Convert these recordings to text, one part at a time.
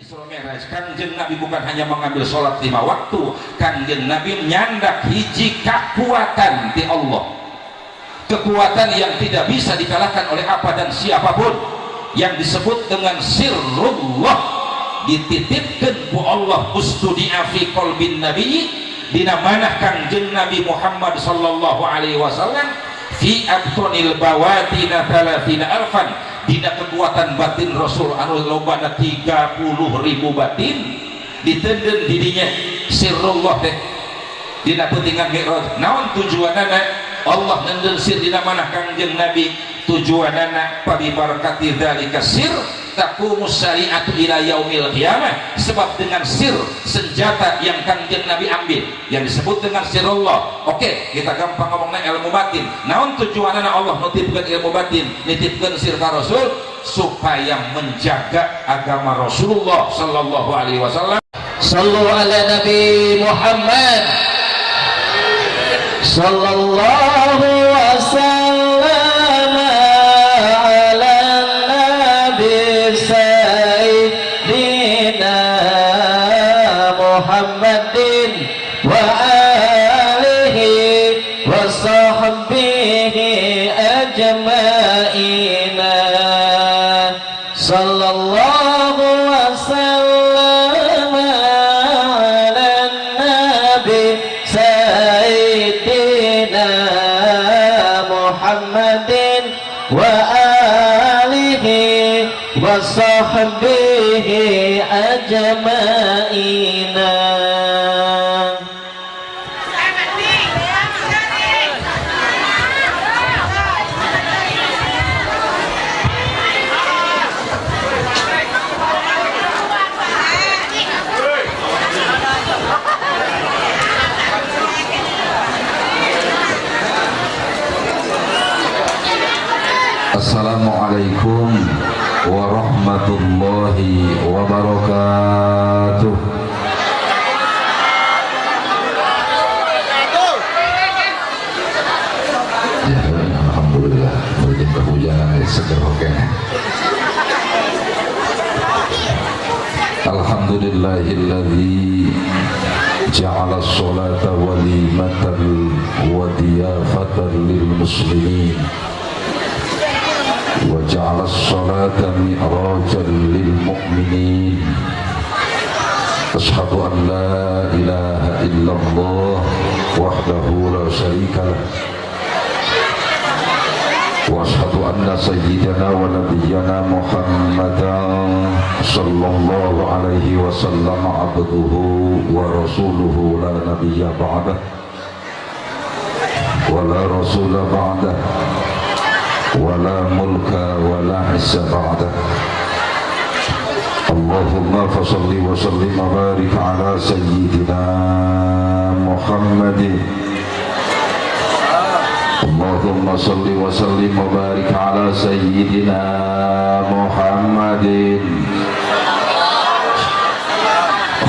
Isra Mi'raj, Kanjeng Nabi bukan hanya mengambil sholat 5 waktu, Kanjeng Nabi nyandak hiji kekuatan di Allah, kekuatan yang tidak bisa dikalahkan oleh apa dan siapapun, yang disebut dengan sirrullah, dititipkan ku Allah ustudi'a fi qalbin nabi, dina manah Kanjeng Nabi Muhammad sallallahu alaihi wasallam fi abtonil bawatina 30 alfan, dina kekuatan batin Rasul anu lobana 30.000 batin, ditenden didinya sirrullah teh dina pentingan mi'raj. Naon tujuanana Allah nenden sir dina manah Kanjeng Nabi? Tujuanana pabibarakati dzalika sir taqumus syari'atu ila yaumil qiyamah, sebab dengan sir senjata yang Kanjeng Nabi ambil yang disebut dengan sirullah. Oke, kita gampang ngomongnya ilmu batin. Naon tujuanana Allah nitipkeun ilmu batin, nitipkeun sir ka Rasul supaya menjaga agama Rasulullah sallallahu alaihi wasallam. Sallu ala Nabi Muhammad sallallahu wasallam. Muhammadin wa alihi wa sahbihi ajma'ina sallallahu wa sallam ala nabi sayyidina Muhammadin wa alihi wa sahbihi ajma'ina. Assalamualaikum warahmatullahi wabarakatuh. Ya, alhamdulillah musim kehujanan seger oke. Alhamdulillahilladzi ja'ala as-salata walimatan wa diyafatan lil muslimin وجعل الصلاة معراجا للمؤمنين. أشهد أن لا إله إلا الله وحده لا شريك له، وأشهد أن سيدنا ونبينا محمدا صلى الله عليه وسلم عبده ورسوله لا نبي بعده ولا رسول بعده ولا ملك ولا عز بعده. اللهم فصل وسلم وبارك على سيدنا محمد. اللهم صل وسلم وبارك على سيدنا محمد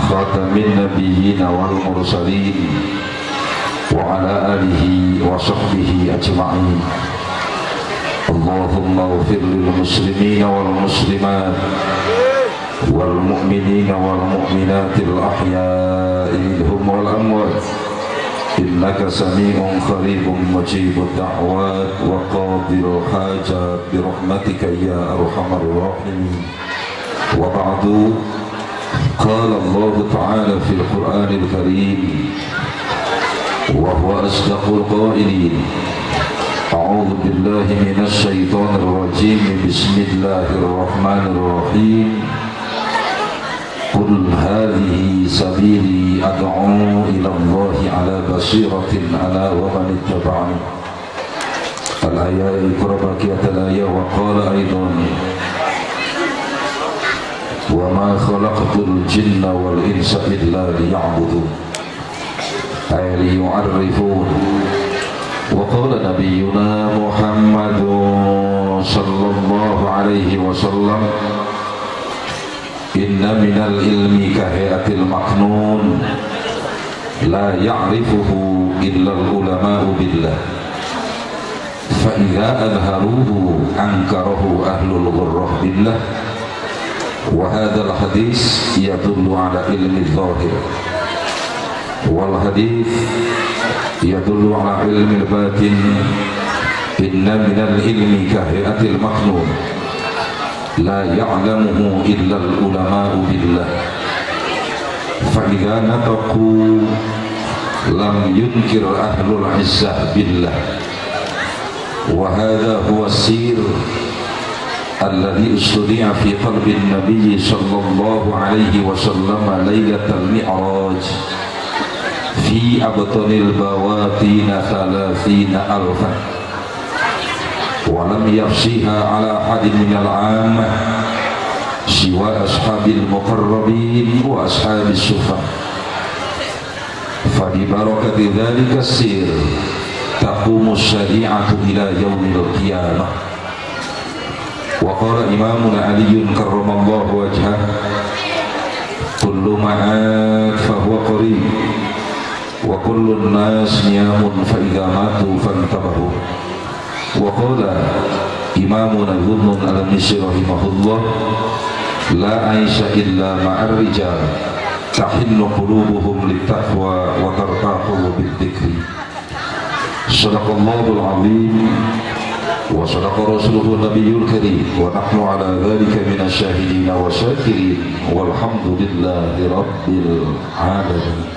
خاتم النبيين والمرسلين وعلى آله وصحبه أجمعين. اللهم اغفر للمسلمين والمسلمات والمؤمنين والمؤمنات الأحياء منهم والأموات إنك سميع قريب مجيب الدعوات وقاضي الحاجات برحمتك يا أرحم الراحمين. وبعد، قال الله تعالى في القرآن الكريم وهو أصدق القائلين: أعوذ بالله من الشيطان الرجيم، بسم الله الرحمن الرحيم. قل هذه سبيلي أدعو إلى الله على بصيرة أنا ومن اتبعني. الآية بقية الآية. وقال أيضا: وما خلقت الجن والإنس إلا ليعبدون، أي ليعرفون. وقال نبينا محمد صلى الله عليه وسلم: إن من العلم كهيئة المكنون لا يعرفه إلا العلماء بالله، فإذا أظهروه أنكره أهل الغرة بالله، وهذا الحديث يدل على علم الظاهر والحديث يدل على علم الباطن إن من العلم كهيئة المكنون لا يعلمه إلا العلماء بالله فإذا نطقوا لم ينكر أهل العزة بالله وهذا هو السير الذي استودع في قلب النبي صلى الله عليه وسلم ليلة المعراج في أبطن البواتين 30,000 ولم يفشيها على أحد من العامة سوى أصحاب المقربين وأصحاب الصفة فببركة ذلك السير تقوم الشريعة إلى يوم القيامة. وقال إمامنا علي كرم الله وجهه كل ما عاد فهو قريب وكل الناس نيام فإذا ماتوا فانتبهوا. وقال إمامنا ذن المصري رحمه الله لا عيش إلا مع الرجال تحن قلوبهم للتقوى وترتاح بالذكر. صدق الله العظيم وصدق رسوله النبي الكريم ونحن على ذلك من الشاهدين والشاكرين والحمد لله رب العالمين.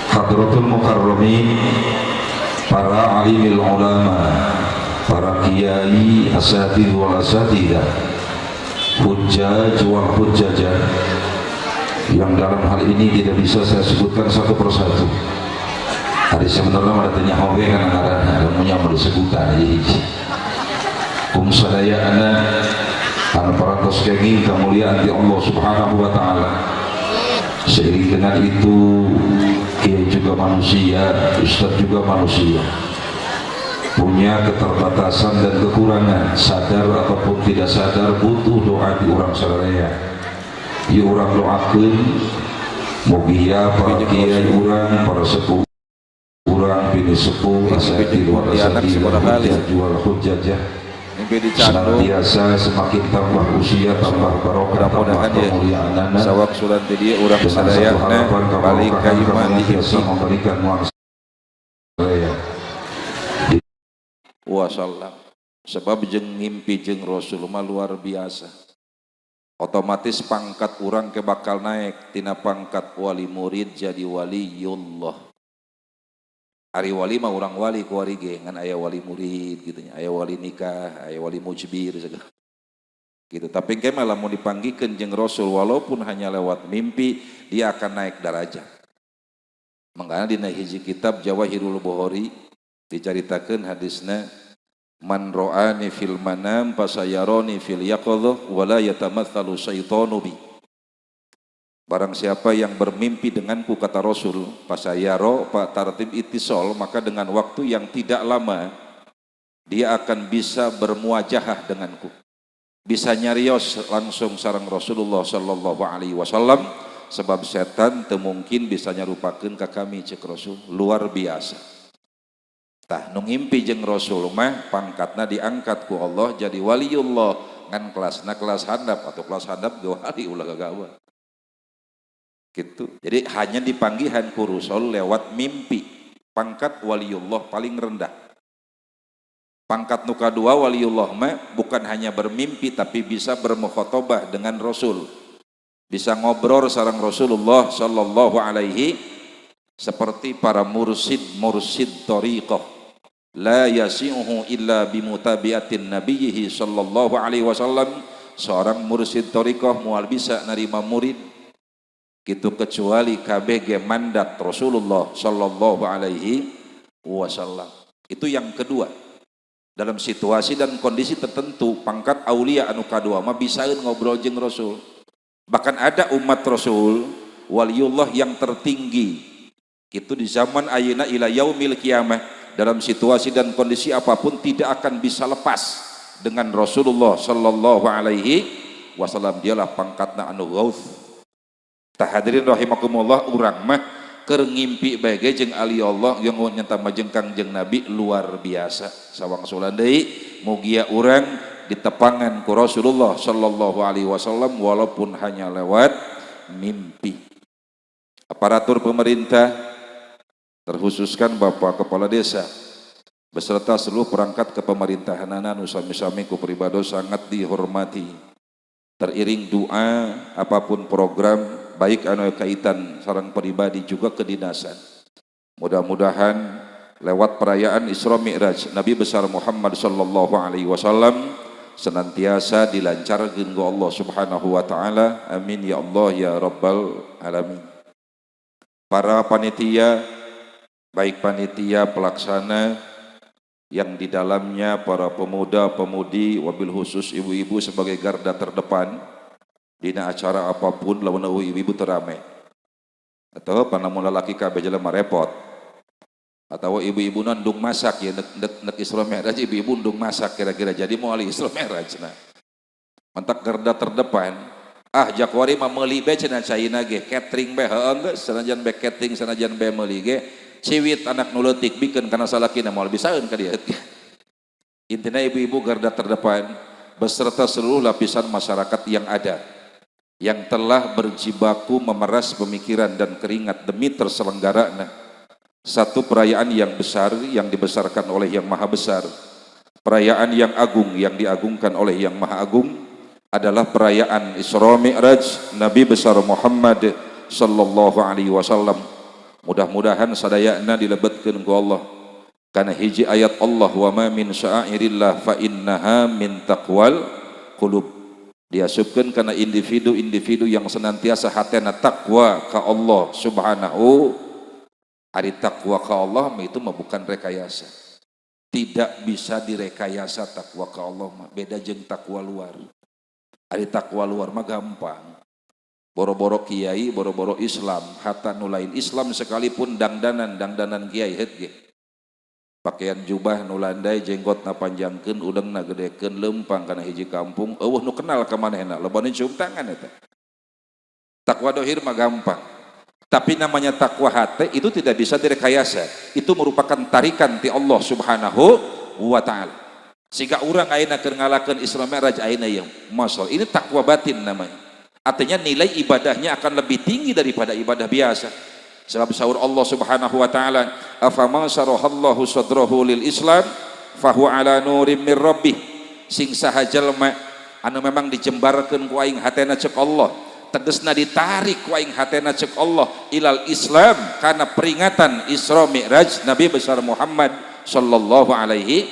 Hadratul Mukarramin, para alimil ulama, para kiai, asatidz wal asatidzah, hujjaj wal hujjajah, yang dalam hal ini tidak bisa saya sebutkan satu persatu. Hari sebenarnya ada tanya hawe kan karena namanya mau disebutan aja. Sadaya anak para toskengi kemuliaan di Allah Subhanahu wa taala. Seiring dengan itu kiai juga manusia, ustaz juga manusia, punya keterbatasan dan kekurangan, sadar ataupun tidak sadar butuh doa di orang sadaya. Di orang doakeun mugi para kiai urang, para sepuh urang, bini sepuh, asatidz wal asatidzah, jual hujjajah senantiasa semakin tambah usia, tambah barokah, tambah kemuliaan sawak sulan tadi urang sadayana balik ka iman biasa memberikan nuansa wasallam. Sebab jeung ngimpi jeung Rasulullah luar biasa, otomatis pangkat urang ke bakal naik tina pangkat wali murid jadi waliullah. Ari wali mah urang wali ku ari ge ngan aya wali murid gitu nya, aya wali nikah, aya wali mujbir segala gitu. Tapi engke mah lamun dipanggikeun jeung Rasul walaupun hanya lewat mimpi dia akan naik derajat. Mangkana dina hiji kitab Jawahirul Bukhari dicaritakeun hadisna man ra'ani fil manam fasayarani fil yaqadhah wala yatamatsalu syaitanu bi. Barang siapa yang bermimpi denganku, kata Rasul, pasayaro pak tartib itisol, maka dengan waktu yang tidak lama dia akan bisa bermuajahah denganku, bisa nyarios langsung sareng Rasulullah sallallahu alaihi wasallam. Sebab setan teu mungkin bisa nyarupakeun ka kami, cek Rasul. Luar biasa. Tah nu ngimpi jeung Rasul mah pangkatna diangkat ku Allah jadi waliullah, ngan kelasna kelas handap atau kelas handap ge wali ulah gagawa. Gitu. Jadi hanya dipanggihan ku Rasul lewat mimpi. Pangkat waliullah paling rendah. Pangkat nu kadua waliullah mah bukan hanya bermimpi tapi bisa bermukhotobah dengan Rasul. Bisa ngobrol sareng Rasulullah sallallahu alaihi seperti para mursid thariqah. La yasi'uhu illa bimutabiatin nabiyhi sallallahu alaihi wasallam. Seorang mursid thariqah moal bisa narima murid gitu kecuali KBG mandat Rasulullah sallallahu alaihi wasallam. Itu yang kedua. Dalam situasi dan kondisi tertentu pangkat aulia anu kadua mah bisaeun ngobrol jeung Rasul. Bahkan ada umat Rasul waliullah yang tertinggi itu di zaman ayeuna ila yaumil qiyamah, dalam situasi dan kondisi apapun tidak akan bisa lepas dengan Rasulullah sallallahu alaihi wasallam. Dialah pangkatna anu ghaus. Tahadirin rahimakumullah, urang mah keur ngimpi bae ge jeung ali Allah yang nyata majeng Kangjeng Nabi luar biasa. Sawang sulan deui mugia urang ditepangan ku Rasulullah sallallahu alaihi wasallam walaupun hanya lewat mimpi. Aparatur pemerintah terkhususkan Bapak Kepala Desa beserta seluruh perangkat kepemerintahan anu sami-sami ku pribadi sangat dihormati. Teriring doa apapun program baik anu kaitan sareng pribadi juga kedinasan. Mudah-mudahan lewat perayaan Isra Mi'raj Nabi besar Muhammad sallallahu alaihi wasallam senantiasa dilancarkeun ku Allah Subhanahu wa taala. Amin ya Allah ya rabbal alamin. Para panitia, baik panitia pelaksana yang di dalamnya para pemuda-pemudi wabil khusus ibu-ibu sebagai garda terdepan dina acara apapun lamun ibu-ibu terame atau panamun lalaki kabeh jelema repot atau ibu-ibu nandung masak ya nek Isra Mi'raj ibu-ibu ndung masak kira-kira jadi moal Isra Mi'raj nah mantak garda terdepan jakwari mah meuli bae cenah caina ge catering bae heuh geus sanajan bae catering sanajan bae meuli ge ciwit anak nu leutik bikeun kana salakina moal bisaeun ka dieu intina ibu-ibu garda terdepan beserta seluruh lapisan masyarakat yang ada yang telah berjibaku memeras pemikiran dan keringat demi terselenggaranya satu perayaan yang besar yang dibesarkan oleh yang maha besar, perayaan yang agung yang diagungkan oleh yang maha agung adalah perayaan Isra Mi'raj Nabi besar Muhammad sallallahu alaihi wasallam. Mudah-mudahan sadayana dilebetkeun ku Allah kana hiji ayat Allah wa ma min sya'airillah fa innaha min taqwal qulub. Diasupkeun kana individu-individu yang senantiasa hatena takwa ka Allah Subhanahu. Ari takwa ka Allah itu mah bukan rekayasa. Tidak bisa direkayasa takwa ka Allah mah. Beda jeung takwa luar. Ari takwa luar mah gampang. Boro-boro kiai, boro-boro Islam, hatta nu lain Islam sekalipun dangdanan kiai het ge. Pakaian jubah nu landai, jenggotna panjangkeun, udengna gedekeun, lempang kana hiji kampung, eueuh nu kenal ka manehna, lobana cium tangan eta. Takwa dohir mah gampang. Tapi namanya takwa hati itu tidak bisa direkayasa. Itu merupakan tarikan ti Allah Subhanahu wa taala. Sehingga orang ayeuna keur ngalakeun Isra Mi'raj ayeuna yang masal. Ini takwa batin namanya. Artinya nilai ibadahnya akan lebih tinggi daripada ibadah biasa. Sebab sahur Allah Subhanahu wa taala, "Afama sarahallahu sadrahu lil Islam fahuwa ala nurim mir rabbih." Sing saha jalma anu memang dijembarkeun ku aing hatena cek Allah. Tegesna ditarik ku aing hatena cek Allah ilal Islam karena peringatan Isra Mi'raj Nabi besar Muhammad sallallahu alaihi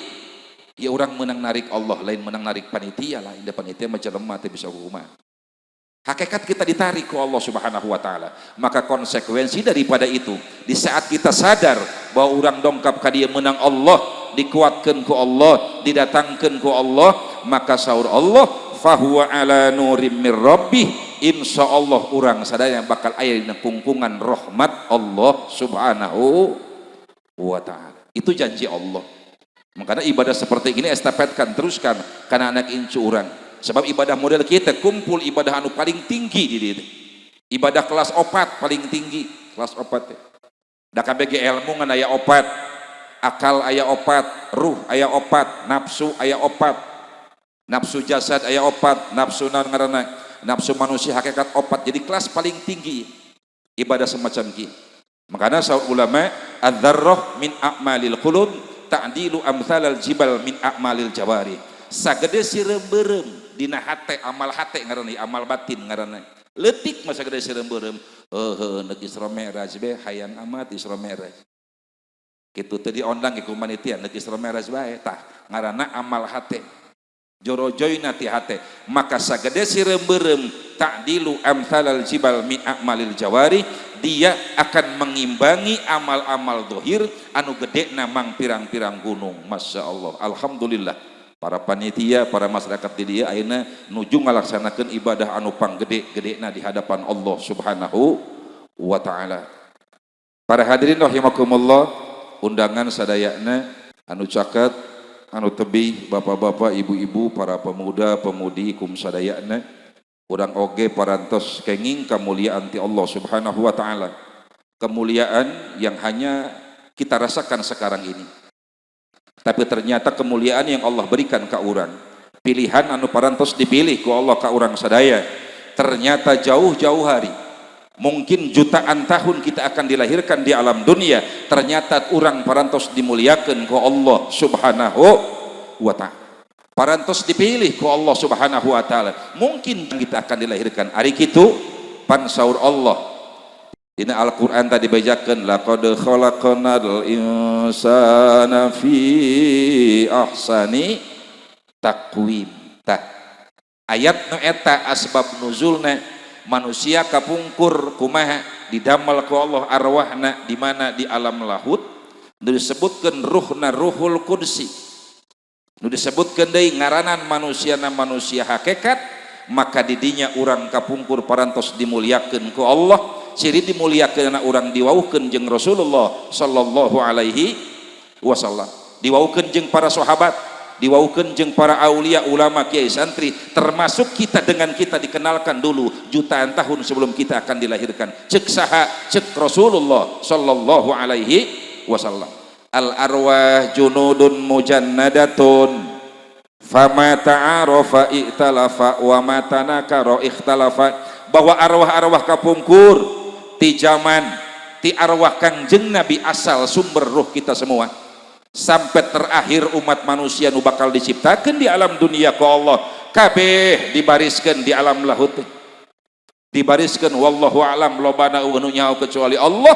ya orang menang narik Allah lain menang narik panitia lah indah panitia macam lemah teh bisa hukuman hakikat kita ditarik ku Allah Subhanahu wa taala maka konsekuensi daripada itu di saat kita sadar bahwa orang dongkap ka dia menang Allah dikuatkan ku Allah didatangkan ku Allah maka sahur Allah fahuwa ala nurim mir rabbih insya Allah orang sadaya bakal aya dina kungkungan rahmat Allah Subhanahu wa taala. Itu janji Allah. Makanya ibadah seperti ini estafetkan teruskan karena anak incu orang. Sebab ibadah model kita kumpul ibadah anu paling tinggi di dieu. Ibadah kelas 4 paling tinggi, kelas 4 teh. Da kabeh ilmu ngan aya 4. Akal aya 4, ruh aya 4, nafsu aya 4. Nafsu jasad aya 4, nafsu naon ngaranna? Nafsu manusia hakikat 4. Jadi kelas paling tinggi ibadah semacam ini. Makanya saud ulama adzarrah min a'malil qulub ta'dilu amsalal jibal min a'malil jawari. Sagede sireum-beureum dina hate amal hate ngaranna amal batin ngaranna. Leutik mah sagede sireum-beureum. Heuh neuk Isra Mi'raj bae hayang amat Isra Mi'raj. Kitu teh diondang ke panitia neuk Isra Mi'raj bae tah ngaranna amal hate. Jorojoyna ti hate maka sagede sireum-beureum ta'dilu amsalal jibal min a'malil jawari dia akan mengimbangi amal-amal dohir anu gedena mang pirang-pirang gunung. Masya Allah, alhamdulillah para panitia para masyarakat di dia ayeuna nuju ngalaksanakeun ibadah anu panggede-gedena di hadapan Allah Subhanahu wa taala. Para hadirin rahimakumullah, undangan sadayana anu caket anu tebih bapak-bapak ibu-ibu para pemuda-pemudi kum sadayana urang oge parantos kenging kamuliaan ti Allah Subhanahu wa taala. Kemuliaan yang hanya kita rasakan sekarang ini. Tapi ternyata kemuliaan yang Allah berikan ke urang pilihan anu parantos dipilih ku Allah ka urang sadaya. Ternyata jauh-jauh hari, mungkin jutaan tahun kita akan dilahirkan di alam dunia, ternyata urang parantos dimuliakan ku Allah subhanahu wa ta'ala, parantos dipilih ku Allah subhanahu wa ta'ala. Mungkin kita akan dilahirkan hari itu pan saur Allah dina Al-Quran tadi bacakan laqad khalaqnal insana fi ahsani taqwim. Tah ayat nu eta asbab nuzulna manusia kapungkur kumaha didamel ku Allah arwahna di mana di alam lahut nu disebutkeun ruhna ruhul qudsi, nu disebutkeun deui ngaranan manusiana manusia hakikat, maka didinya urang kapungkur parantos dimuliakeun ku Allah. Ciri dimuliakeun urang diwauhkeun jeung Rasulullah sallallahu alaihi wasallam, diwauhkeun jeung para sahabat, diwauhkeun jeung para aulia ulama kiai santri, termasuk kita dengan kita dikenalkan dulu jutaan tahun sebelum kita akan dilahirkan. Cek saha? Cek Rasulullah sallallahu alaihi wasallam. Al arwah junudun mujannadatun fama ta'arafa i'talafa wa ma tanakara ikhtalafa. Bahwa arwah-arwah kapungkur ti zaman ti arwah Kangjeng Nabi asal sumber ruh kita semua sampai terakhir umat manusia nu bakal diciptakan di alam dunia ku Allah kabeh dibariskan di alam lahut, dibariskan wallahu alam lobana nu nyaho kecuali Allah.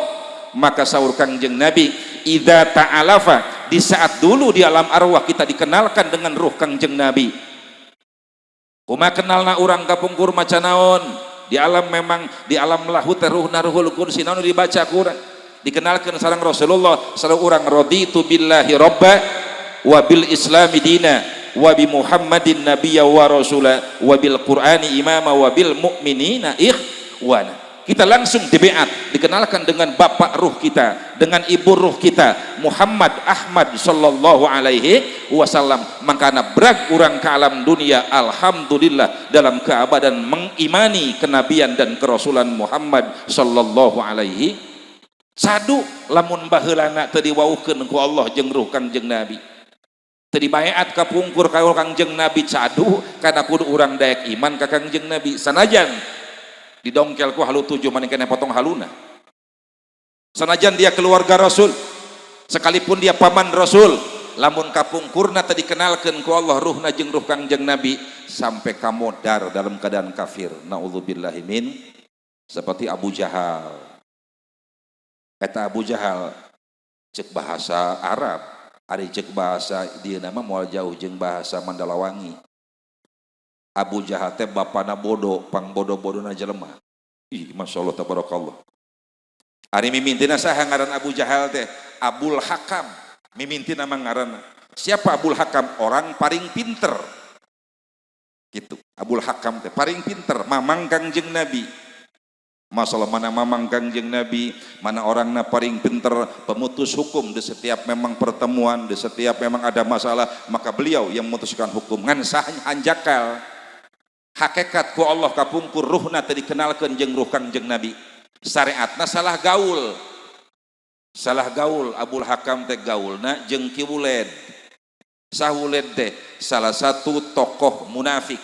Maka saur Kangjeng Nabi idza ta'alafa, di saat dulu di alam arwah kita dikenalkan dengan ruh Kangjeng Nabi. Kumaha kenalna urang kapungkur maca naon? Di alam memang di alam lahut ruhna ruhul qudsi naon dibaca Quran dikenalkan sareng Rasulullah sareng urang raditu billahi robba wa bil islami dina wa bi Muhammadin nabiyya wa rasula wa bil qur'ani imama wa bil mu'minina ikhwana. Kita langsung dibeat, dikenalkan dengan bapak ruh kita, dengan ibu ruh kita, Muhammad Ahmad sallallahu alaihi wasallam. Makana brag urang ke alam dunia alhamdulillah dalam keabadan mengimani kenabian dan kerasulan Muhammad sallallahu alaihi. Sadu lamun baheulana teu diwauhkeun ku Allah jeung ruh Kangjeng Nabi, teu dibaeat kapungkur ka Kangjeng Nabi sadu kana kudu urang daek iman ka Kangjeng Nabi. Sanajan didongkel ku halu 7 maneh kena potong haluna, sanajan dia keluarga Rasul, sekalipun dia paman Rasul, lamun kapungkurna tadi dikenalkeun ku Allah ruhna jeung ruh Kangjeng Nabi sampai kamodar dalam keadaan kafir. Naudzubillahi min, seperti Abu Jahal. Kata Abu Jahal cek bahasa Arab, ari cek bahasa dia nama moal jauh jeung bahasa Mandalawangi. Abu Jahal teh bapana bodoh, pang bodoh-bodohna jelema. Ih, Masya Allah tabarakallah. Ari mimintina saha ngaran Abu Jahal teh? Abul Hakam. Mimintina mah ngaranna. Siapa Abul Hakam? Orang paling pinter. Gitu. Abul Hakam teh paling pinter, mamang Kangjeng Nabi. Masalah mana mamang Kangjeng Nabi, mana orangna paling pinter, pemutus hukum di setiap memang pertemuan, di setiap memang ada masalah, maka beliau yang memutuskan hukum. Ngan sah hanjakal. Hakikat ku Allah kapungkur ruhna tadi dikenalkeun jeung ruh Kangjeng Nabi. Syariatna salah gaul. Salah gaul Abul Hakam teh gaulna jeung Ki Wuled. Sah Wuled teh salah satu tokoh munafik.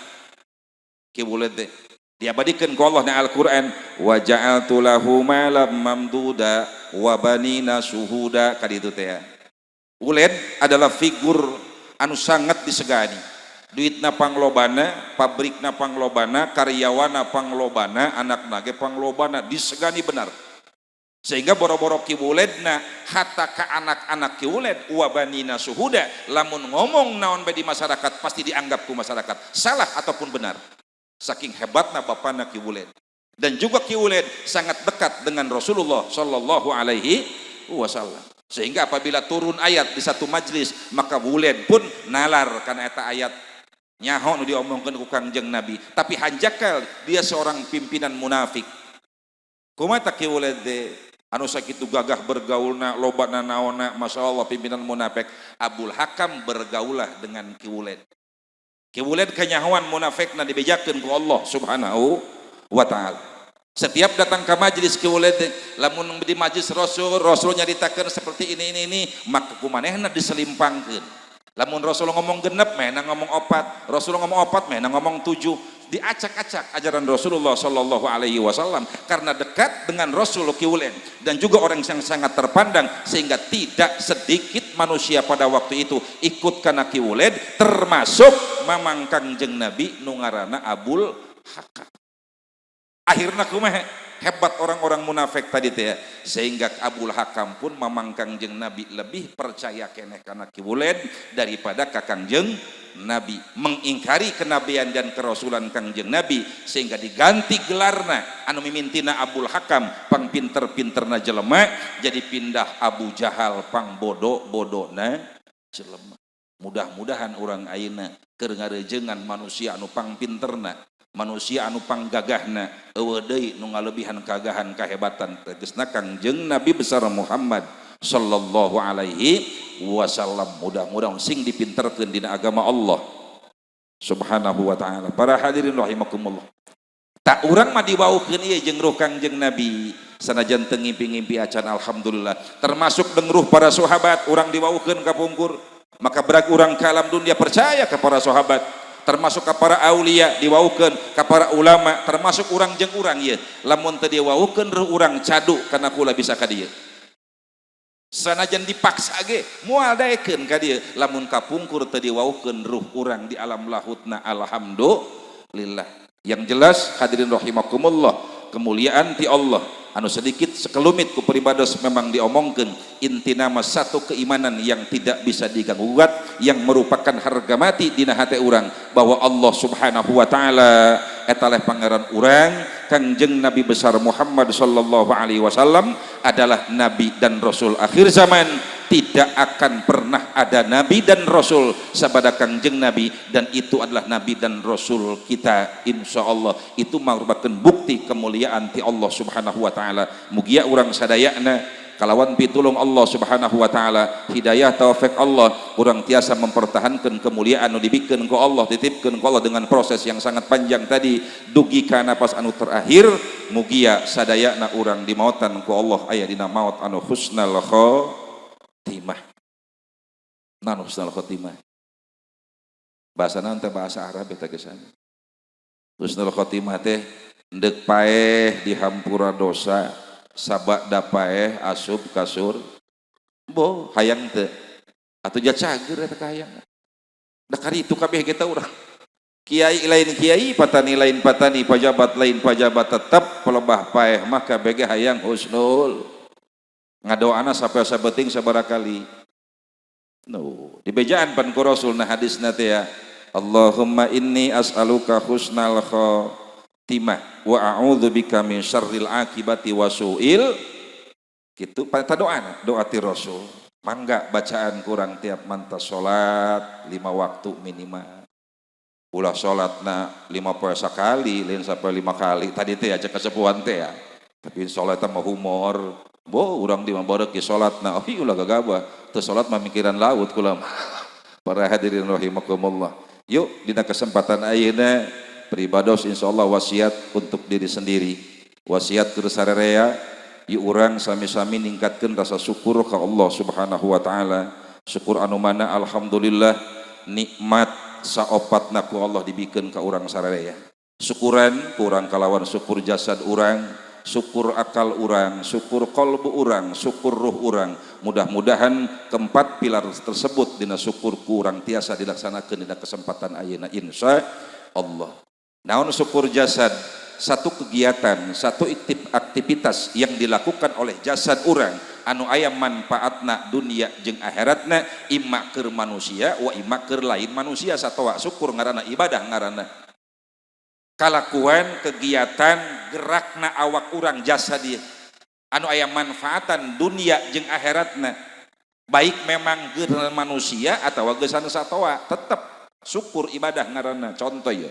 Ki Wuled teh diabadikeun ku Allah na Al-Qur'an wa ja'altu lahu malam mamduda wa banina suhuda kaditu teh. Wuled adalah figur anu sangat disegani. Duitna panglobana, pabrikna panglobana, karyawana panglobana, anak nage panglobana, disegani benar. Sehingga boro-boro Ki Wuledna hatta ka anak-anak Ki Wuled wabanina suhuda, lamun ngomong naon bae di masyarakat pasti dianggap ku masyarakat salah ataupun benar. Saking hebatna bapana Ki Wuled. Dan juga Ki Wuled sangat dekat dengan Rasulullah sallallahu alaihi wasallam. Sehingga apabila turun ayat di satu majlis, maka Wuled pun nalar kana eta ayat. Nyaho nu diomongkeun ku Kangjeng Nabi, tapi hanjakal dia seorang pimpinan munafik. Kumaha Ki Wuled anu sakitu gagah bergaulna lobana naonna, masyaallah pimpinan munafik. Abul Hakam bergaulah dengan Ki Wuled. Ki Wuled kanyahoan munafikna dibejakeun ku Allah Subhanahu wa taala. Setiap datang ke majelis Ki Wuled, lamun di majelis Rasul, Rasul nyaritakeun seperti ini, maka kumanehna diselimpangkeun. Lamun Rasul ngomong genep meh nang ngomong opat, Rasul ngomong opat meh nang ngomong 7. Diacak-acak ajaran Rasulullah Shallallahu Alaihi Wasallam karena dekat dengan Rasul kiulen dan juga orang yang sangat terpandang sehingga tidak sedikit manusia pada waktu itu ikut kana kiulen termasuk mamang Kangjeng Nabi nu ngaranna Abul Hakam. Akhirnya kumaha hebat orang-orang munafik tadi teh ya, sehingga Abul Hakam pun mamang Kangjeng Nabi lebih percaya keneh kana kiulen daripada ka Kangjeng Nabi, mengingkari kenabian dan kerasulan Kangjeng Nabi sehingga diganti gelarna anu mimintina Abul Hakam pang pinter-pinterna jelema jadi pindah Abu Jahal pang bodoh-bodohna jelema. Mudah-mudahan orang ayeuna keur ngarejengan manusia anu pang pinterna, manusia anu pang gagahna, eueuh deui nu ngalebihan kagahan kahebatan tegasna Kangjeng Nabi besar Muhammad Sallallahu Alaihi Wasallam. Mudah-mudahan sing dipinterkeun dina agama Allah Subhanahu wa taala. Para hadirin rahimakumullah. Tak urang mah dibawukeun ieu jeung ruh Kangjeng Nabi sanajan teu ngimpi-ngimpi acan alhamdulillah. Termasuk dengan ruh para sahabat urang dibawukeun ka pungkur. Maka berak urang ka alam dunia percaya ka para sahabat. Termasuk ka para aulia diwaukeun ka para ulama, termasuk urang jeung urang ieu. Lamun teu diwaukeun ruh urang cadu kana kula bisa ka dieu. Sanajan dipaksa ge moal daekeun ka dieu lamun kapungkur teu diwaukeun ruh urang di alam lahutna alhamdulillah. Yang jelas hadirin rahimakumullah, kemuliaan ti Allah anu sedikit sekelumit ku peribados memang diomongkeun intina mah satu keimanan yang tidak bisa diganggugat yang merupakan harga mati dina hate urang bahwa Allah Subhanahu wa taala eta leh pangeran urang Kangjeng Nabi besar Muhammad Sallallahu Alaihi Wasallam adalah Nabi dan Rasul akhir zaman. Tidak akan pernah ada Nabi dan Rasul sabada Kangjeng Nabi, dan itu adalah Nabi dan Rasul kita insya Allah. Itu merupakan bukti kemuliaan ti Allah Subhanahu wa taala. Mugia urang sadayana kalawan pitulung Allah Subhanahu wa taala, hidayah taufik Allah, urang tiasa mempertahankan kemuliaan anu dibikeun ku Allah, titipkeun ku Allah dengan proses yang sangat panjang tadi dugi ka napas anu terakhir. Mugia sadayana urang dimautan ku Allah aya dina maut anu husnal khotimah. Nan husnul khotimah bahasana teh bahasa Arab eta geus. Husnul khotimah teh endek paeh di hampura dosa, sabak dapaeh asup kasur bo hayang teu atuh ja cager eta hayang da karitu kabeh kita urang. Kiai lain kiai, patani lain patani, pajabat lain pajabat, tetep pelebah paeh mah kabeh hayang husnul. Ngadoana sampai sabeting sabarakali. No, di bejaan pan ku Rasul na hadisna teh ya. Allahumma inni as'aluka husnal khotimah wa a'udzubika min syarril akibati wa su'il. Kitu pada doa ti Rasul. Mangga bacaan kurang tiap mantas salat 5 waktu minimal. Ulah salatna 5 poe sakali, lain sampai 5 kali. Tadi teh aja kesepuhan teh ya. Tapi salat mah humor. Bo urang di mabodok ki salatna, oh ulah gagabah. Teu salat mah mikiran laut kula. Para hadirin rahimakumullah. Yuk dina kesempatan ayeuna peribados insyaallah wasiat untuk diri sendiri. Wasiat keur sararea, yuk urang sami-sami ningkatkeun rasa syukur ka Allah Subhanahu wa taala. Syukur anu mana alhamdulillah nikmat saopatna ku Allah dibikeun ka urang sararea. Syukuran kurang kalawan syukur jasad urang, syukur akal urang, syukur qalbu urang, syukur ruh urang. Mudah-mudahan keempat pilar tersebut dina syukur kurang tiasa dilaksanakeun dina kesempatan ayeuna insya Allah. Naon syukur jasad? Satu kegiatan, satu aktivitas yang dilakukan oleh jasad urang anu aya manfaatna dunia jeung akhiratna, imma keur manusia wa imma keur lain manusia satoa. Syukur ngaranna ibadah ngaranna. Kalakuan kegiatan gerakna awak urang jasad dia anu aya manfaatan dunia jeung akhiratna, baik memang geus manusia atawa geus satoa, tetep syukur ibadah ngaranna. Contoh ya,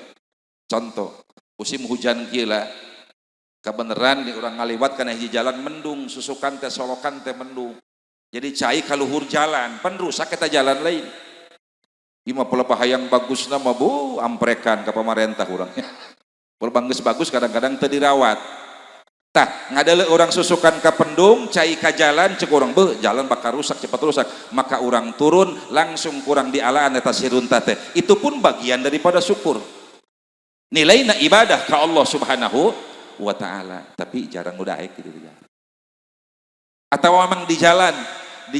contoh musim hujan gila kebeneran di urang ngaliwat kana hiji jalan mendung, susukan teh solokan teh mendung, jadi cai kaluhur jalan pan rusak eta jalan lain. Ima pelebah hayang bagus nama bu amprekan ke pemerintah urangnya. Pelebah geus bagus kadang-kadang teu dirawat. tah ngadele orang susukan ke pendung cai ka jalan cek orang jalan bakal rusak cepat rusak maka orang turun langsung kurang dialaan eta sirun teh itu pun bagian daripada syukur nilainya ibadah ke Allah subhanahu wa ta'ala tapi jarang udah aik gitu atau memang di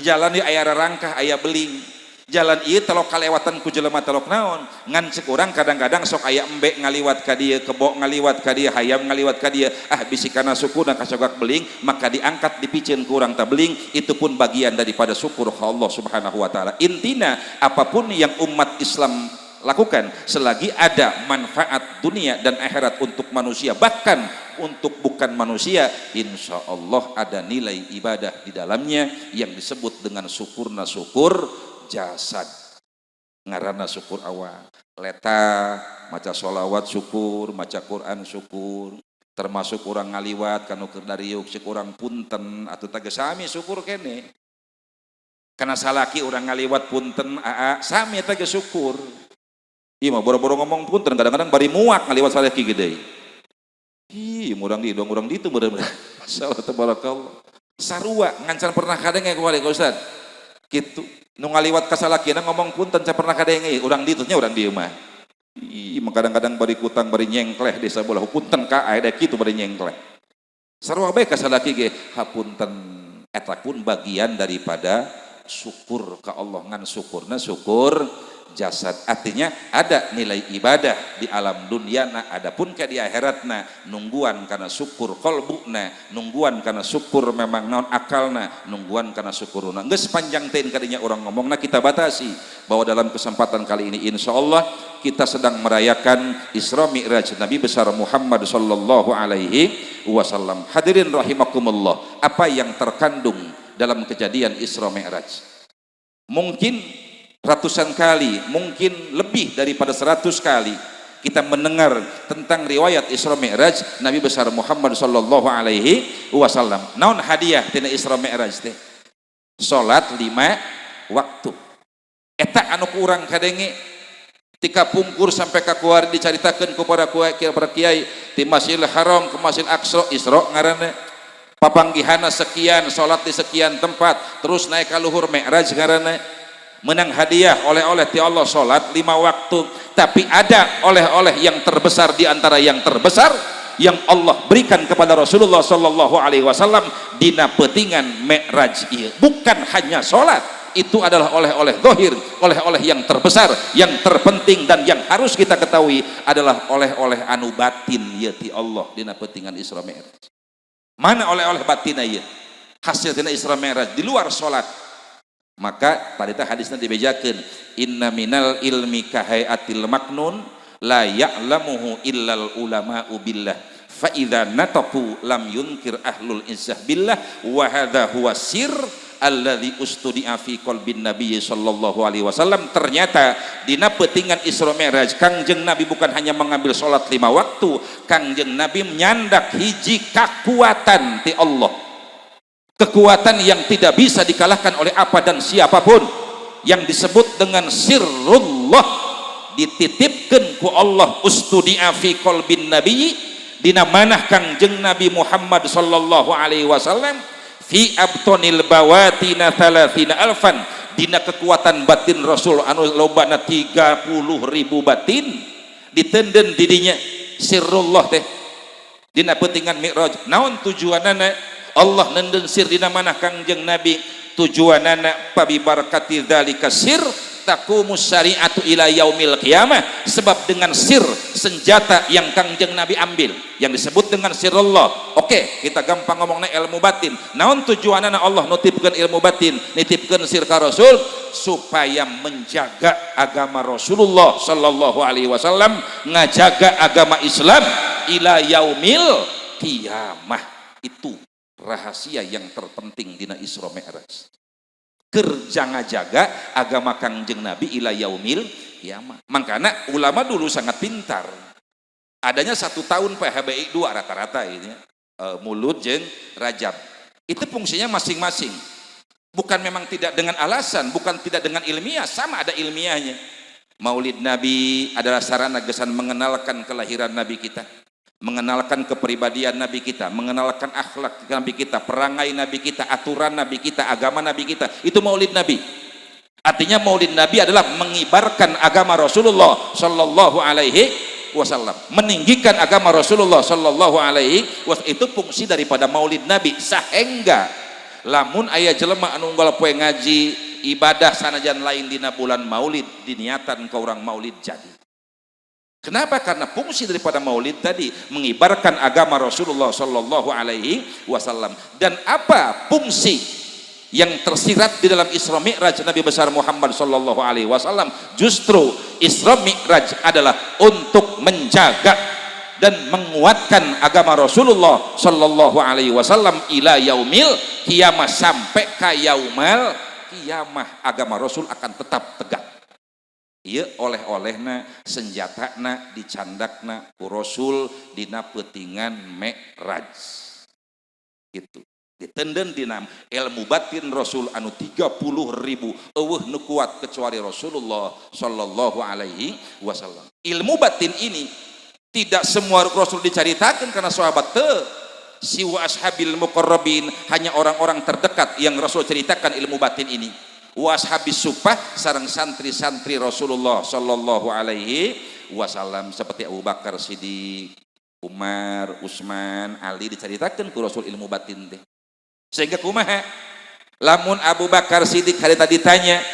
jalan ya aya rarangkah aya beling jalan ieu telok kalewatan ku jelema telok naon ngan cek urang kadang-kadang sok aya embek ngaliwat ka dieu kebo ngaliwat ka dieu hayam ngaliwat ka dieu bisikana sukuna kasogak beling maka diangkat dipicen ku urang teh beling itu pun bagian daripada syukur ka Allah subhanahu wa ta'ala intina apapun yang umat Islam lakukan selagi ada manfaat dunia dan akhirat untuk manusia bahkan untuk bukan manusia insya Allah ada nilai ibadah di dalamnya yang disebut dengan syukurna syukur jasad ngaranna syukur awal leta maca sholawat syukur maca Quran syukur termasuk orang ngaliwat kanu keur dariuk cek urang punten atuh teh sami syukur kene kana salaki orang ngaliwat punten sami teh syukur ieu mah boro-boro ngomong punten kadang-kadang bari muak ngaliwat salaki gede urang di dong urang ditu bener-bener masyaallah tabarakallah sarua ngancan pernah kadenge ku Ustaz gitu nu ngaliwat ka salakina ngomong punten ca pernah kadenge urang ditu nya urang dieu mah kadang-kadang bari kutang bari nyengkleh di sabelah punten ka aya kitu bari nyengkleh sarua bae ka salaki ge hapunten eta pun bagian daripada syukur ka Allah ngan syukurna syukur jasad artinya ada nilai ibadah di alam dunia adapun ke di akhiratna nungguan karena syukur qalbuna nungguan karena syukur memang naon akalna nungguan karena syukuruna geus panjang teh kadinya orang ngomongna kita batasi bahwa dalam kesempatan kali ini insyaallah kita sedang merayakan Isra Mi'raj Nabi besar Muhammad sallallahu alaihi wasallam. Hadirin rahimakumullah, apa yang terkandung dalam kejadian Isra Mi'raj? Mungkin ratusan kali, mungkin lebih daripada 100 kali kita mendengar tentang riwayat Isra Mi'raj Nabi besar Muhammad sallallahu alaihi wasallam. Naon hadiah tina Isra Mi'raj teh? Salat 5 waktu. Eta anu kurang kadenge tika pungkur sampai ka kuari dicaritakeun kepada kiai ti Masjidil Haram ke Masjidil Aqsa Isra ngaranna. Papanggihana sekian, salat di sekian tempat, terus naik ka luhur Mi'raj ngaranna. Menang hadiah oleh-oleh ti Allah salat 5 waktu, tapi ada oleh-oleh yang terbesar di antara yang terbesar yang Allah berikan kepada Rasulullah sallallahu alaihi wasallam dina peutingan Mi'raj ieu. Bukan hanya salat, itu adalah oleh-oleh zahir, oleh-oleh yang terbesar, yang terpenting dan yang harus kita ketahui adalah oleh-oleh anu batin ieu ti Allah dina peutingan Isra Mi'raj. Mana oleh-oleh batin ieu? Hasil dina Isra Mi'raj di luar salat. Maka tadi hadisnya dibejakeun inna minal ilmi kahayatil maknun la ya'lamuhu illal ulama'u billah fa idza nataqu lam yunkir ahlul izzah billah wa hadha huwa sir alladzi ustudi'a fi qalbin nabiy sallallahu alaihi wasallam. Ternyata dina peutingan Isra Mi'raj Kangjeng Nabi bukan hanya mengambil salat 5 waktu, Kangjeng Nabi menyandak hiji kekuatan ti Allah, kekuatan yang tidak bisa dikalahkan oleh apa dan siapapun, yang disebut dengan sirrullah, dititipkan ku Allah ustudi'a fi qalbin nabi, dina manah Kangjeng Nabi Muhammad sallallahu alaihi wasallam fi abtonil bawatina 30 alfan, dina kekuatan batin Rasul anu lobana 30.000 batin ditenden didinya sirrullah teh dina peutingan Mi'raj. Naon tujuanana? Allah nenden sir dina manah Kangjeng Nabi, tujuanana pabi barakati dzalika sir taqumus syari'atu ila yaumil qiyamah, sebab dengan sir senjata yang Kangjeng Nabi ambil yang disebut dengan sirullah. Oke, kita gampang ngomongna ilmu batin. Naon tujuanana Allah nitipkeun ilmu batin, nitipkeun sir ka Rasul supaya menjaga agama Rasulullah sallallahu alaihi wasallam, ngajaga agama Islam ila yaumil qiyamah. Itu rahasia yang terpenting dina Isra Mi'raj. Kerja ngajaga agama Kangjeng Nabi ila yaumil kiamah. Makanya ulama dulu sangat pintar. Adanya 1 tahun PHBI 2 rata-rata ini Mulud jeung Rajab. Itu fungsinya masing-masing. Bukan memang tidak dengan alasan, bukan tidak dengan ilmiah, sama ada ilmiahnya. Maulid Nabi adalah sarana gesan mengenalkan kelahiran Nabi kita. mengenalkan kepribadian Nabi kita, mengenalkan akhlak Nabi kita, perangai Nabi kita, aturan Nabi kita, agama Nabi kita. Itu maulid Nabi. Artinya maulid Nabi adalah mengibarkan agama Rasulullah sallallahu alaihi wasallam, meninggikan agama Rasulullah sallallahu alaihi wasallam. Itu fungsi daripada maulid Nabi. Sehingga lamun aya jelema anu unggal poe ngaji ibadah sanajan lain dina bulan maulid, diniatan ke orang maulid jadi. Kenapa? Karena fungsi daripada maulid tadi mengibarkan agama Rasulullah sallallahu alaihi wasallam. Dan apa fungsi yang tersirat di dalam Isra Mi'raj Nabi besar Muhammad sallallahu alaihi wasallam? Justru Isra Mi'raj adalah untuk menjaga dan menguatkan agama Rasulullah sallallahu alaihi wasallam ila yaumil kiamah, sampai ka yaumal kiamah agama Rasul akan tetap tegak. Ieu oleh-olehna senjatana dicandakna ku Rasul dina peutingan Mi'raj. Gitu. Ditenden dina ilmu batin Rasul anu 30.000 eueuh nu kuat kecuali Rasulullah sallallahu alaihi wasallam. Ilmu batin ini tidak semua Rasul diceritakan karena sahabat teu. Siwa ashabil muqarrabin, hanya orang-orang terdekat yang Rasul ceritakan ilmu batin ini. Washabis supah, sareng santri-santri Rasulullah sallallahu alaihi wasallam seperti Abu Bakar Siddiq, Umar, Utsman, Ali diceritakan ku Rasul ilmu batin teh. Sehingga kumaha lamun Abu Bakar Siddiq harita ditanya,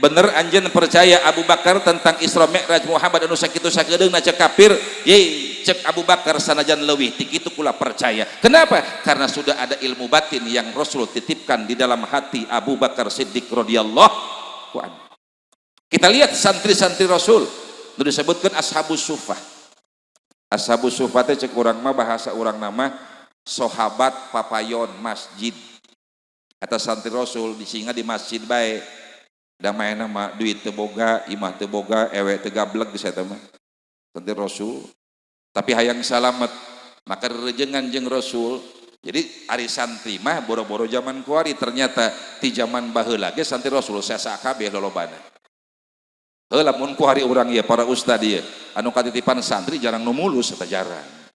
bener anjeun percaya Abu Bakar tentang Isra Mi'raj Muhammad anu sakitu sakedeungna cek kafir? Ye, cek Abu Bakar sanajan leuwih ti kitu kula percaya. Kenapa? Karena sudah ada ilmu batin yang Rasul titipkan di dalam hati Abu Bakar Siddiq radhiyallahu anhu. Kita lihat santri-santri Rasul nu disebutkan ashabus sufah. Ashabus sufah teh cek urang mah bahasa urang nama sahabat papayon masjid. Eta santri Rasul disinga di masjid bae. Da maena mah duit teu boga, imah teu boga, ewe teu gablek geus eta mah. Santri Rasul tapi hayang salamet maka rejengan jeung Rasul. Jadi ari santri mah boro-boro zaman kuari, ternyata ti zaman baheula ge santri Rasul sesa kabeh lolobana. Heula mun kuari urang ieu para ustad ieu anu katitipan santri jarang nu mulus eta jarang.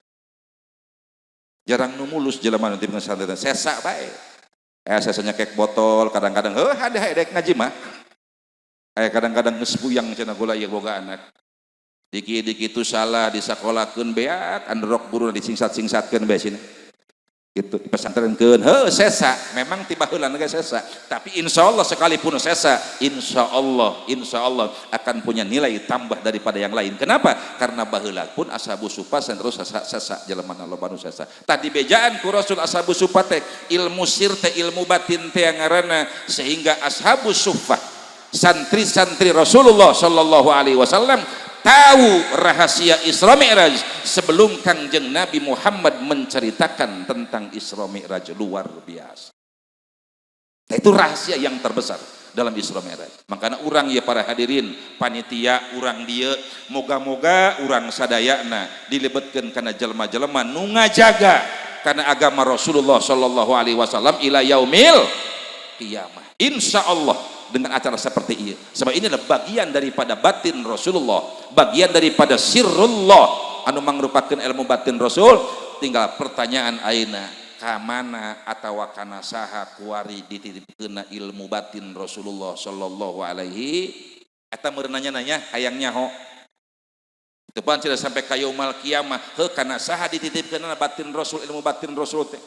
Jarang nu mulus jelema nu titipkeun santri sesa bae. Sesanya kek botol kadang-kadang heuh hade dek ngaji mah. Kadang-kadang geus puyang cenah kula ieu boga anak. Dikit-dikit itu salah disakolahkeun beak androk guru disingsat-singsatkeun bae cenah. Gitu dipesantrenkeun heuh sesa, memang tiba heula ge sesa, tapi insyaallah sekalipun sesa, insyaallah akan punya nilai tambah daripada yang lain. Kenapa? Karena baheula pun ashabus sufah terus sesa jelema loba nu sesa. Tadi bejaan ku Rasul ashabus sufah teh ilmu sir teh ilmu batin teh ngaranna, sehingga ashabus sufah santri-santri Rasulullah sallallahu alaihi wasallam tahu rahasia Isra Mi'raj sebelum Kangjeng Nabi Muhammad menceritakan tentang Isra Mi'raj. Luar biasa. Nah, itu rahasia yang terbesar dalam Isra Mi'raj. Makanya urang ya para hadirin panitia urang dieu moga-moga urang sadayana dilebetkeun kana jelema-jelema nu ngajaga kana agama Rasulullah sallallahu alaihi wasallam ila yaumil qiyamah. Insyaallah dengan acara seperti ini. Sebab ini adalah bagian daripada batin Rasulullah, bagian daripada sirrullah anu mangrupakeun ilmu batin Rasul. Tinggal pertanyaan aina kamana atawa kana saha kuari dititipkeunna ilmu batin Rasulullah sallallahu alaihi eta meureun nanya hayang nyaho. Itu pan sudah sampai ka yaumul kiamah heuh kana saha dititipkeunna batin Rasul, ilmu batin Rasul teh.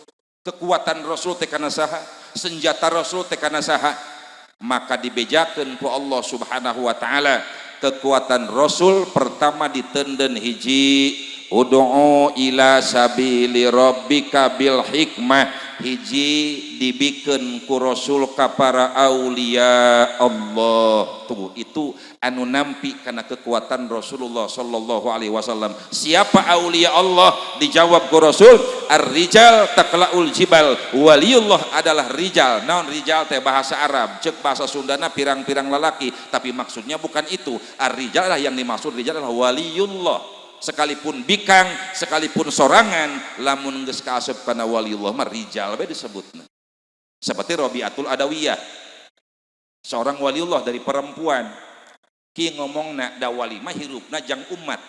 Kekuatan Rasul teh kana saha, senjata Rasul teh kana saha. Maka dibejakeun ku Allah subhanahu wa ta'ala kekuatan Rasul pertama ditenden hiji ud'u ila sabili rabbika bil hikmah, hiji dibikeun ku Rasul ka para aulia Allah. Tuh itu anu nampi karena kekuatan Rasulullah sallallahu alaihi wasallam. Siapa aulia Allah? Dijawab ku Rasul, ar-rijal taqlaul jibal. Waliullah adalah rijal. Naon rijal teh bahasa Arab, cek bahasa Sundana pirang-pirang lalaki, tapi maksudnya bukan itu. Ar-rijal lah yang dimaksud, rijal adalah waliullah. Sekalipun bikang, sekalipun sorangan, lamun geus kaasup kana waliullah mah rijal bae disebutna. Seperti Rabi'atul Adawiyah, seorang waliullah dari perempuan. Ki ngomongna da wali mah hirupna jang umat.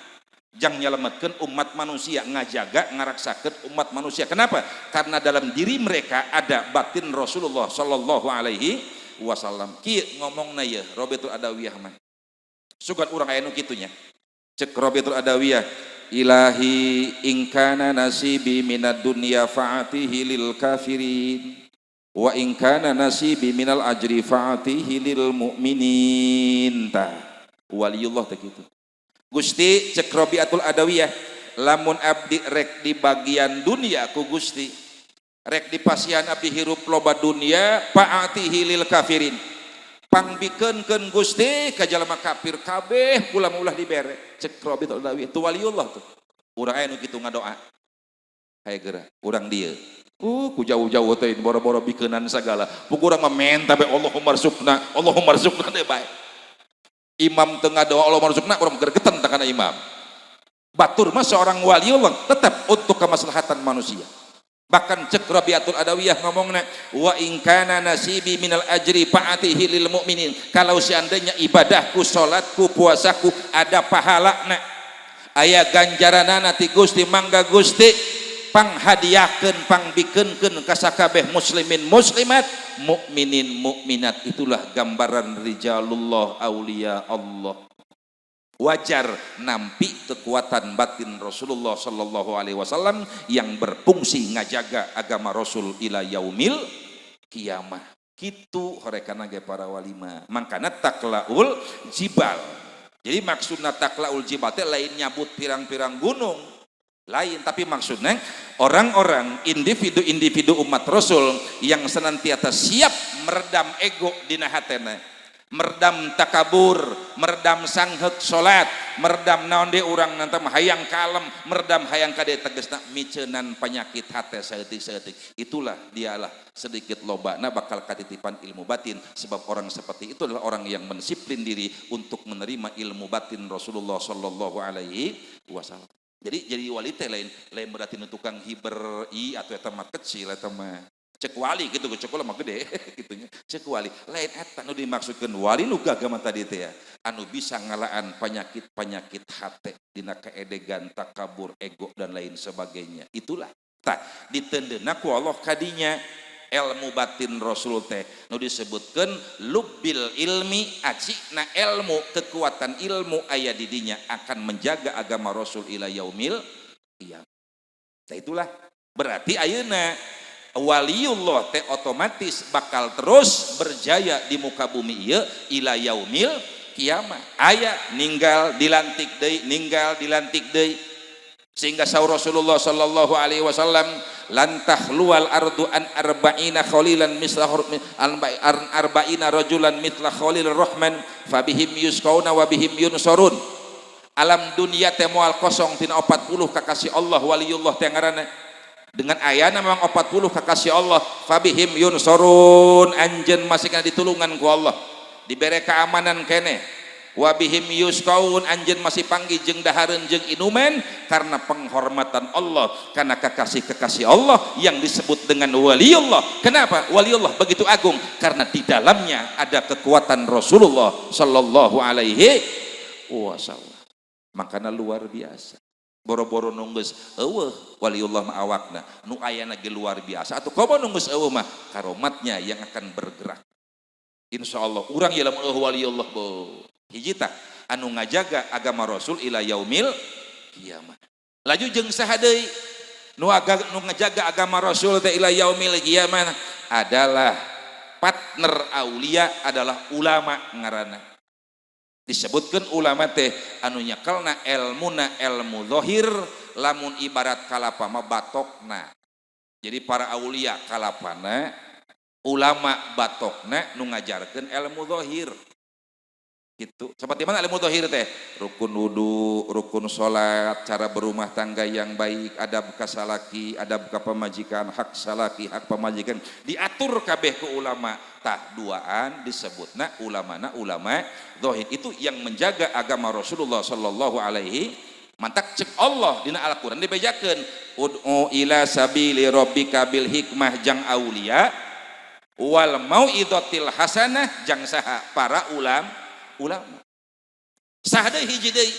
jang nyelametkeun umat manusia, ngajaga ngaraksakeun umat manusia. Kenapa? Karena dalam diri mereka ada batin Rasulullah sallallahu alaihi wasallam. Kieu ngomongna ye Robitul Adawiyah mah. Sugan urang aya nu kitunya. Cek Robitul Adawiyah, ilahi ingkana nasibi minad dunya fa'atihi lil kafirin wa ingkana nasibi minal ajri fa'atihi lil mu'minin. Tah waliullah teh kitu. Gusti cek Robiatul Adawiyah, lamun abdi rek di bagian dunia ku Gusti, rek di pasian abdi hirup loba dunia, fa'atihi lil kafirin, pangbikeunkeun Gusti ka jalma kafir kabeh ulah ulah dibere. Cek Robiatul Adawiyah tu waliullah tuh. Urang aya nu kitu ngadoa. Haye geura, urang dieu. Ku jauh-jauh teh boro-boro bikeunan sagala. Puk urang mah menta bae Allahumma rzuqna teh bae. Imam tengah doa Allah marzukna orang gergetan takana imam. Batur mah seorang waliullah tetap untuk kemaslahatan manusia. Bahkan cek Rabiatul Adawiyah ngomongna, wa in kana nasibi minal ajri fa'atihi lil mu'minin. Kalau seandainya ibadahku, salatku, puasaku ada pahalana, aya ganjaranana ti Gusti, mangga Gusti panghadiahkeun pangbikeunkeun ka sakabeh muslimin muslimat, mukminin mukminat. Itulah gambaran rijalullah aulia Allah. Wajar nampi kekuatan batin Rasulullah sallallahu alaihi wasallam yang berfungsi ngajaga agama Rasul ila yaumil kiamah. Kitu horekana ge para walima. Mangkana taklaul jibal. Jadi maksudna taklaul jibal teh lain nyabut pirang-pirang gunung. Lain, tapi maksudnya orang-orang individu-individu umat Rasul yang senantiasa siap meredam ego dina hatena, meredam takabur, meredam sanghek salat, meredam naon deui urang nanti hayang kalem, meredam hayang kade tegasna miceunan penyakit hate saeutik-saeutik. Itulah dialah sedikit lobana bakal katitipan ilmu batin, sebab orang seperti itu adalah orang yang mendisiplin diri untuk menerima ilmu batin Rasulullah sallallahu alaihi wasallam. Jadi wali teh lain berarti tukang hiber atau eta mah kecil, eta mah cek wali gitu, cek mah gede gitunya. Cek wali lain eta nu dimaksudkeun wali nu gagama tadi teh ya, anu bisa ngalaan penyakit hate dina kaedegan, takabur, ego dan lain sebagainya. Itulah tah ditendeuna ku Allah kadinya ilmu batin Rasul teh nu disebutkeun lubbil ilmi, acikna ilmu, kekuatan ilmu aya di dinya akan menjaga agama Rasul ila yaumil qiyamah. Nah itulah berarti ayeuna waliullah teh otomatis bakal terus berjaya di muka bumi ieu ila yaumil qiyamah. Aya ninggal dilantik deui sehingga saur Rasulullah sallallahu alaihi wasallam, lantah lual ardu an arba'ina khalilan misla arba'ina rajulan mitla khalil rahman fabihim yusqauna wa bihim yunsurun. Alam dunia teh moal kosong tina 40 kakasih Allah waliullah teh ngaranna. Dengan ayana memang 40 kakasih Allah, fabihim yunsurun, anjeun masih kana ditulungan ku Allah, dibere keamanan keneh. Wabihim yusqaun, anjeun masih panggih jeung dahareun jeung inuman karena penghormatan Allah, karena kekasih-kekasih Allah yang disebut dengan waliullah. Kenapa waliullah begitu agung? Karena di dalamnya ada kekuatan Rasulullah sallallahu alaihi wasallam. Makanya luar biasa. Boro-boro nunggeus eueuh waliullah mah awakna nu ayana ge luar biasa, atuh komo nunggeus eueuh mah karomatnya yang akan bergerak. Insyaallah urang ieu lamun eueuh waliullah bo hijita anu ngajaga agama Rasul ila yaumil qiyamah. Laju jeung saha deui nu ngajaga agama Rasul teh ila yaumil qiyamah adalah partner aulia, adalah ulama ngaranna. Disebutkeun ulama teh anu nyekelna ilmuna ilmu zahir, lamun ibarat kalapa mah batokna. Jadi para aulia kalapana, ulama batokna nu ngajarkeun ilmu zahir. Gitu. Seperti mana ilmu zahir teh? Rukun wudu, rukun salat, cara berumah tangga yang baik, adab ka salaki, adab ka pamajikan, hak salaki, hak pamajikan, diatur kabeh ku ulama. Tah duaan disebutna ulamana ulama zahir. Itu yang menjaga agama Rasulullah sallallahu alaihi. Mantak cek Allah dina Al-Qur'an dibejakeun ud'u ila sabili rabbika bil hikmah jang aulia wal mau'izatil hasanah jang saha para ulama. Saha deui hiji deui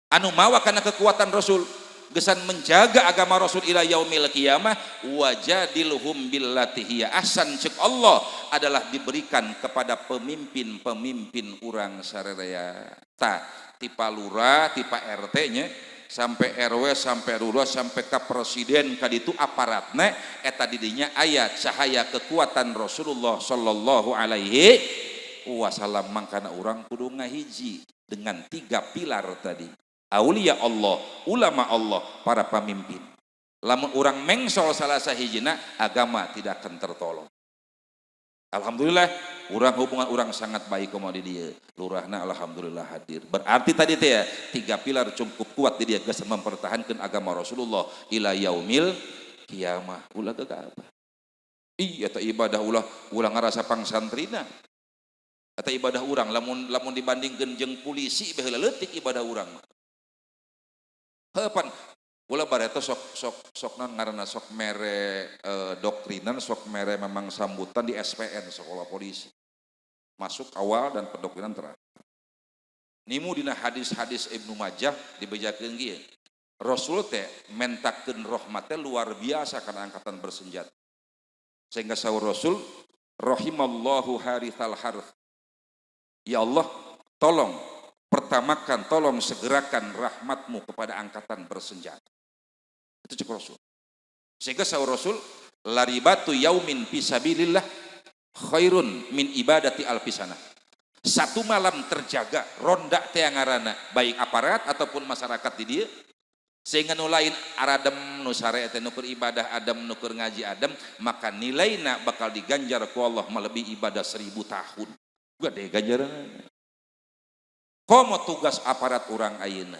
anu mawa karena kekuatan Rasul gesan menjaga agama Rasul ila yaumil qiyamah wajadilhum billati hiya ahsan cek Allah adalah diberikan kepada pemimpin-pemimpin urang sarerea ta tipa lurah tipa RT nya sampai RW sampai RURA sampai ke presiden kaditu aparatna eta didinya ayat cahaya kekuatan Rasulullah sallallahu alaihi wasallam mangkana urang kudu ngahiji dengan 3 pilar tadi. Aulia Allah, ulama Allah, para pemimpin. Lamun orang mengsol salah sahijina agama tidak akan tertolong. Alhamdulillah, hubungan orang sangat baik sama di dia. Lurahna alhamdulillah hadir. Berarti tadi teh ya 3 pilar cukup kuat di dia geus mempertahankan agama Rasulullah ila yaumil kiamah. Ulah ke apa? Iya ta ibadah ulah ngarasa pangsantrina. Eta ibadah urang lamun dibandingkeun jeung polisi baheula leutik ibadah urang mah. Hepan, ulah bareta sok non ngaranna sok mere doktrinan, sok mere memang sambutan di SPN sekolah polisi. Masuk awal dan pendoktrinan terakhir. Nimu dina hadis-hadis Ibnu Majah dibejakeun kieu. Rasul teh mentakeun rahmat teh luar biasa kana angkatan bersenjata. Sehingga sahur Rasul, rahimallahu harithal harth. Ya Allah, tolong pertamakan, tolong segerakan rahmatmu kepada angkatan bersenjata. Itu cek Rasul. Sehingga sahur Rasul, laribatu yaumin fisabilillah khairun min ibadati alfisana. Satu malam terjaga, ronda teangarana, baik aparat ataupun masyarakat di dia, sehingga nulain aradem nusare ete nukur ibadah adem nukur ngaji adem, maka nilainya bakal diganjar ku Allah melebihi ibadah 1000 tahun. Gua deh ganjaran. Komo tugas aparat orang ayeuna.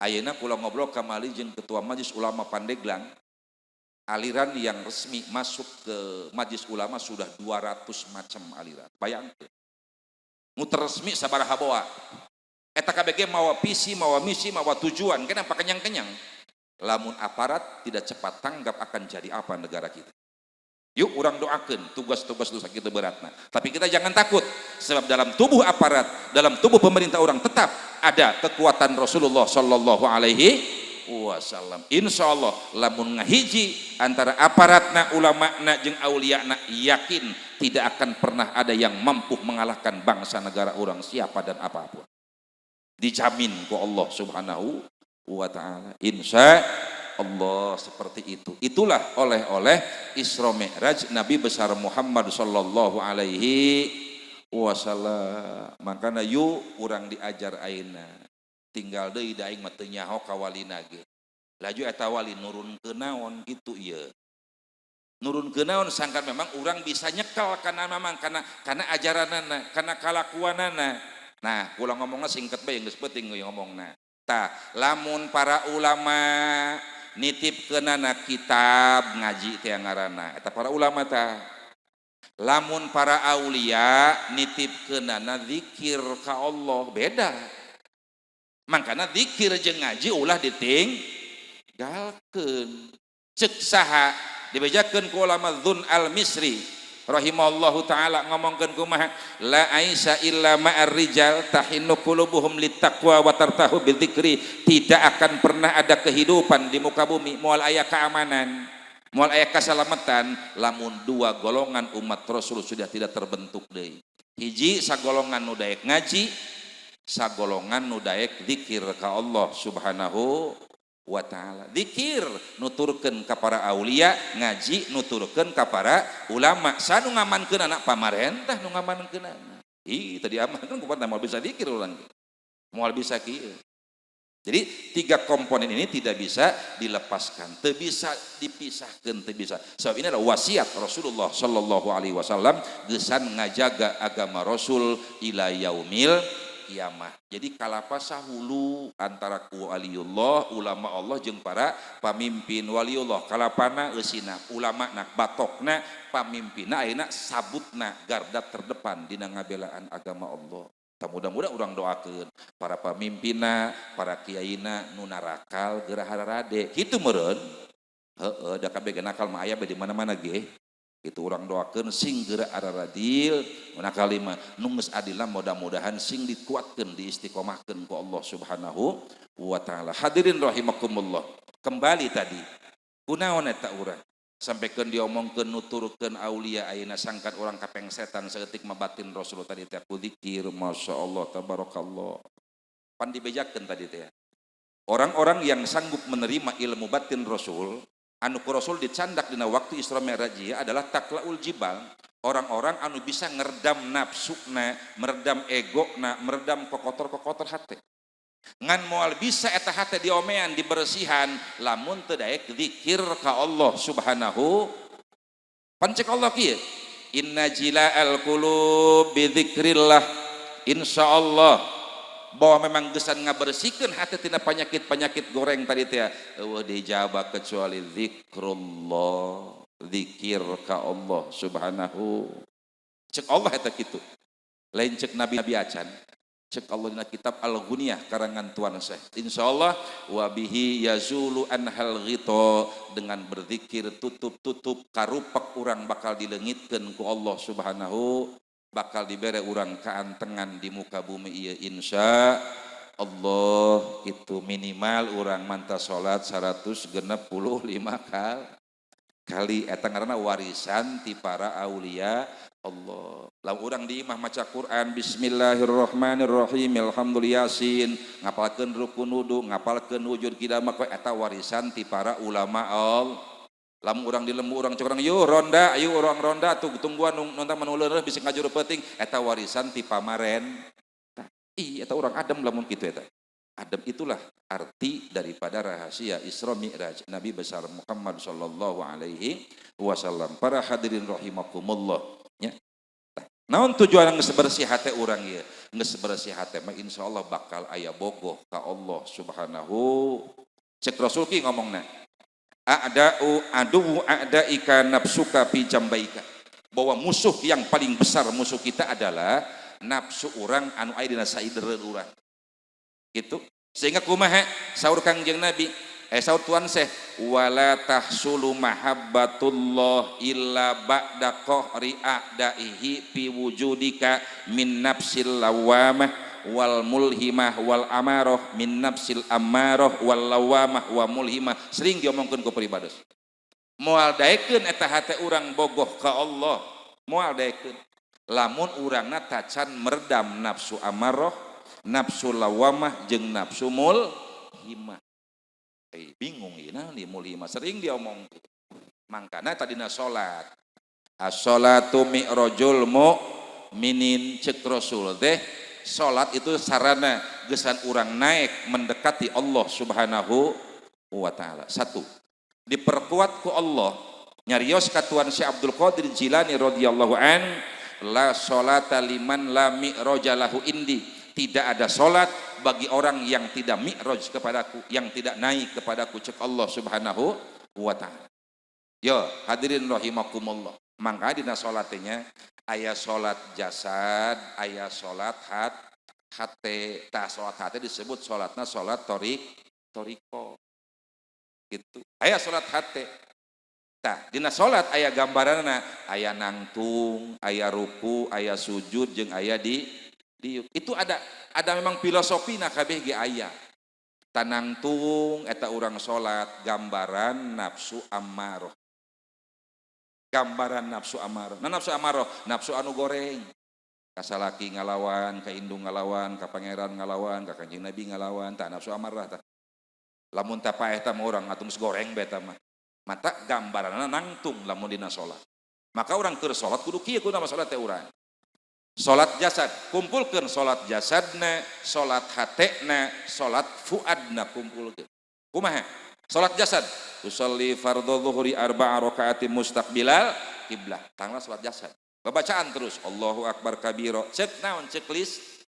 Ayeuna kula ngobrol ka mali jeung ketua Majelis Ulama Pandeglang. Aliran yang resmi masuk ke Majelis Ulama sudah 200 macam aliran. Bayangkeun. Muter resmi sabaraha boa. Eta KBG mawa visi, mawa misi, mawa tujuan. Kenapa kenyang-kenyang? Lamun aparat tidak cepat tanggap akan jadi apa negara kita. Yuk orang doakan tugas-tugas dosa kita beratna. Tapi kita jangan takut. Sebab dalam tubuh aparat, dalam tubuh pemerintah orang tetap ada kekuatan Rasulullah sallallahu alaihi wasallam. Insya Allah lamun ngahiji antara aparatna, ulama'na, jeung aulia'na, yakin tidak akan pernah ada yang mampu mengalahkan bangsa negara orang siapa dan apapun. Dijamin ku Allah subhanahu wa ta'ala. Insya Allah seperti itu. Itulah oleh-oleh Isra Mi'raj Nabi besar Muhammad sallallahu alaihi wasallam. Makana yuk urang diajar ayeuna. Tinggal deui da aing mah teu nyaho ka walina ge. Laju eta wali nurun ke naon kitu ieu. Nurun ke naon sangkan memang urang bisa nyekel kana memang kana ajaranana, kana kalakuanana. Nah, kula ngomongna singket bae geus penting ngomongna. Tah, lamun para ulama nitip kenana kitab ngaji teh ngaranna eta para ulama tah. Lamun para aulia nitip kenana zikir ka Allah beda. Mangkana zikir jeung ngaji ulah ditinggalkeun. Ceuk saha dibejakeun ku ulama Dzun al-Misri rahimahullahu taala ngomongkeun kumaha la aisa illa ma'ar rijal tahinnu qulubuhum littaqwa wa tartahu bidzikri. Tidak akan pernah ada kehidupan di muka bumi moal aya keamanan, moal aya kasalamatan lamun 2 golongan umat Rasul sudah tidak terbentuk deui. Hiji sagolongan nu daek ngaji, sagolongan nu daek zikir ka Allah subhanahu wa ta'ala. Zikir nuturkeun ka para aulia, ngaji nuturkeun ka para ulama. Sanu ngamankeun anak pamarentah nu ngamankeun anak. Ih tadi amankeun kumaha moal bisa zikir urang. Moal bisa kieu. Jadi 3 komponen ini tidak bisa dilepaskan, tidak bisa dipisahkan, tidak bisa. Sebab ini adalah wasiat Rasulullah Sallallahu Alaihi Wasallam gesan ngajaga agama Rasul ila yaumil kiamah. Jadi kalapasa hulu antara ku waliullah, ulama Allah jeung para pamimpin waliullah. Kalapana eusina ulama nak batokna pamimpinna ayeuna sabutna garda terdepan dina ngabelaan agama Allah. Mudah-mudahan orang doakeun para pamimpinna, para kiaina nu narakal geura hararade. Kitu meureun. Heueuh da kabeh nakal mah aya di mana-mana ge. itu orang doakeun sing geura araradil una kalima nu geus adil mudah-mudahan sing dikuatkeun diistiqomahkeun ku Allah Subhanahu wa taala. Hadirin rahimakumullah, kembali tadi kunaon eta urang sampaikan diomongkeun nuturkeun aulia ayeuna sangkan orang kapeng setan saeutik mabatin Rasul tadi teh ku zikir masyaallah tabarakallah pan dibejakeun tadi teh orang-orang yang sanggup menerima ilmu batin Rasul anu ku Rasul dicandak dina waktu Isra Mi'raj adalah taklaul jibal, orang-orang anu bisa ngerdam nafsuna, meredam egona, meredam kokotor-kokotor hate. Ngan moal bisa eta hate diomean dibersihan lamun teu daek zikir ka Allah Subhanahu pancek Allah kieu inna jila'al qulub bi dzikrillah insyaallah bahwa memang gesan ngabersihkeun hate tina penyakit-penyakit goreng tadi teh eueuh dijaba kecuali zikrullah zikir ka Allah Subhanahu cek Allah eta kitu lain cek nabi acan cek Allah dina kitab Al-Ghunyah karangan Tuan Syekh insyaallah wa bihi yazulu anhal ghita dengan berzikir tutup karupak urang bakal dileungitkeun ku Allah Subhanahu bakal dibere urang kaantengan di muka bumi ieu insya Allah itu minimal urang manta salat 165 kali eta ngaranna warisan ti para aulia Allah. Lamun urang di imah maca Quran bismillahirrahmanirrahim alhamdulillah yasin ngapalkeun rukun wudu ngapalkeun wujud qiyamah eta warisan ti para ulama Allah. Lamun urang di lembu urang cek urang yuk ronda ayo urang ronda tuh tungguan nonton manuleureun bisa ngajuru peuting eta warisan ti pamaren. Eta urang adem lamun kitu eta. Adem itulah arti daripada rahasia Isra Mi'raj Nabi besar Muhammad sallallahu alaihi wasallam. Para hadirin rahimakumullah nya. Naon tujuan geus bersih hate urang ieu? Geus bersih hate mah insyaallah bakal aya bogoh ka Allah Subhanahu. Cek Rasul ki ngomongna. Adu a'daika nafsuka fi jambaika. Bahwa musuh yang paling besar musuh kita adalah nafsu urang anu aya dina saideureun urang. Gitu. Sehingga kumaha saur Kangjeng Nabi saur Tuan Syekh wala tahsulu mahabbatullah illa ba'da qahri a'daihi fi wujudika min nafsil lawamah wal mulhimah wal amarah min nafsil amarah wal lawamah wa mulhimah. Sering diomongkeun ku peribados moal daekeun eta hate urang bogoh ka Allah moal daekeun lamun urangna tacan meredam nafsu amarah nafsu lawamah jeung nafsu mulhimah. Bingung ieu naon di mulhimah sering diomong mangkana tadina salat as-salatu mi'rajul mu'minin cek Rasul teh salat itu sarana gesan urang naik mendekati Allah Subhanahu wa taala. Satu diperkuat ku Allah nyarios ka Tuan Syekh Abdul Qadir Jilani radhiyallahu an la salata liman la mi'raja lahu indi. Tidak ada solat bagi orang yang tidak mi'raj kepadaku, yang tidak naik kepadaku cek Allah Subhanahu wa ta'ala. Yo hadirin rahimakumullah, mangka dina solatnya aya solat jasad, aya solat hate, tah solat hate disebut solatna solat toriko gitu. Aya solat hate, tah dina solat aya gambaranna, aya nangtung, aya ruku, aya sujud, jeung aya di itu ada memang filosofi na kabeh ge aya tanangtung eta urang salat gambaran nafsu ammarah nafsu anu goreng ka salaki ngalawan ka indung ngalawan ka pangeran ngalawan ka Kanjeng Nabi ngalawan tah nafsu amarah tah lamun teh paeh tah urang atung goreng bae tah mata gambaranna nangtung lamun dina salat maka urang keur salat kudu kieu kunaon salat teh urang. Salat jasad, kumpulkan salat jasadna, salat hatena, salat fuadna kumpulkan. Kumaha? Salat jasad, usolli fardhu dhuhri arba'a raka'atin mustaqbilal kiblah. Tanglah salat jasad. Bacaan terus Allahu akbar kabira. Cek naon cek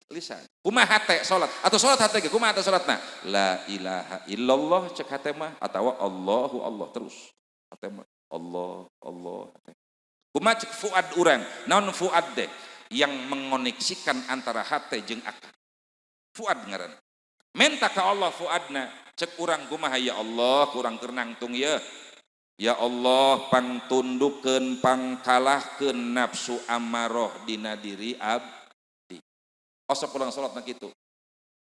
lisan. Kumaha hate salat? Atau salat hate ge kumaha hate salatna? La ilaha illallah cek hate mah atawa Allahu Allah terus. Hate mah Allah. Kumaha cek fuad urang? Naon fuad teh? Yang mengoneksikan antara hati jeung akal. Fuad ngaran. Menta ka Allah fuadna, cek urang kumaha ya Allah, kurang keur nangtung ye. Ya Allah pangtundukeun pangkalahkeun nafsu amarah dina diri abdi. Osok urang salat na kitu.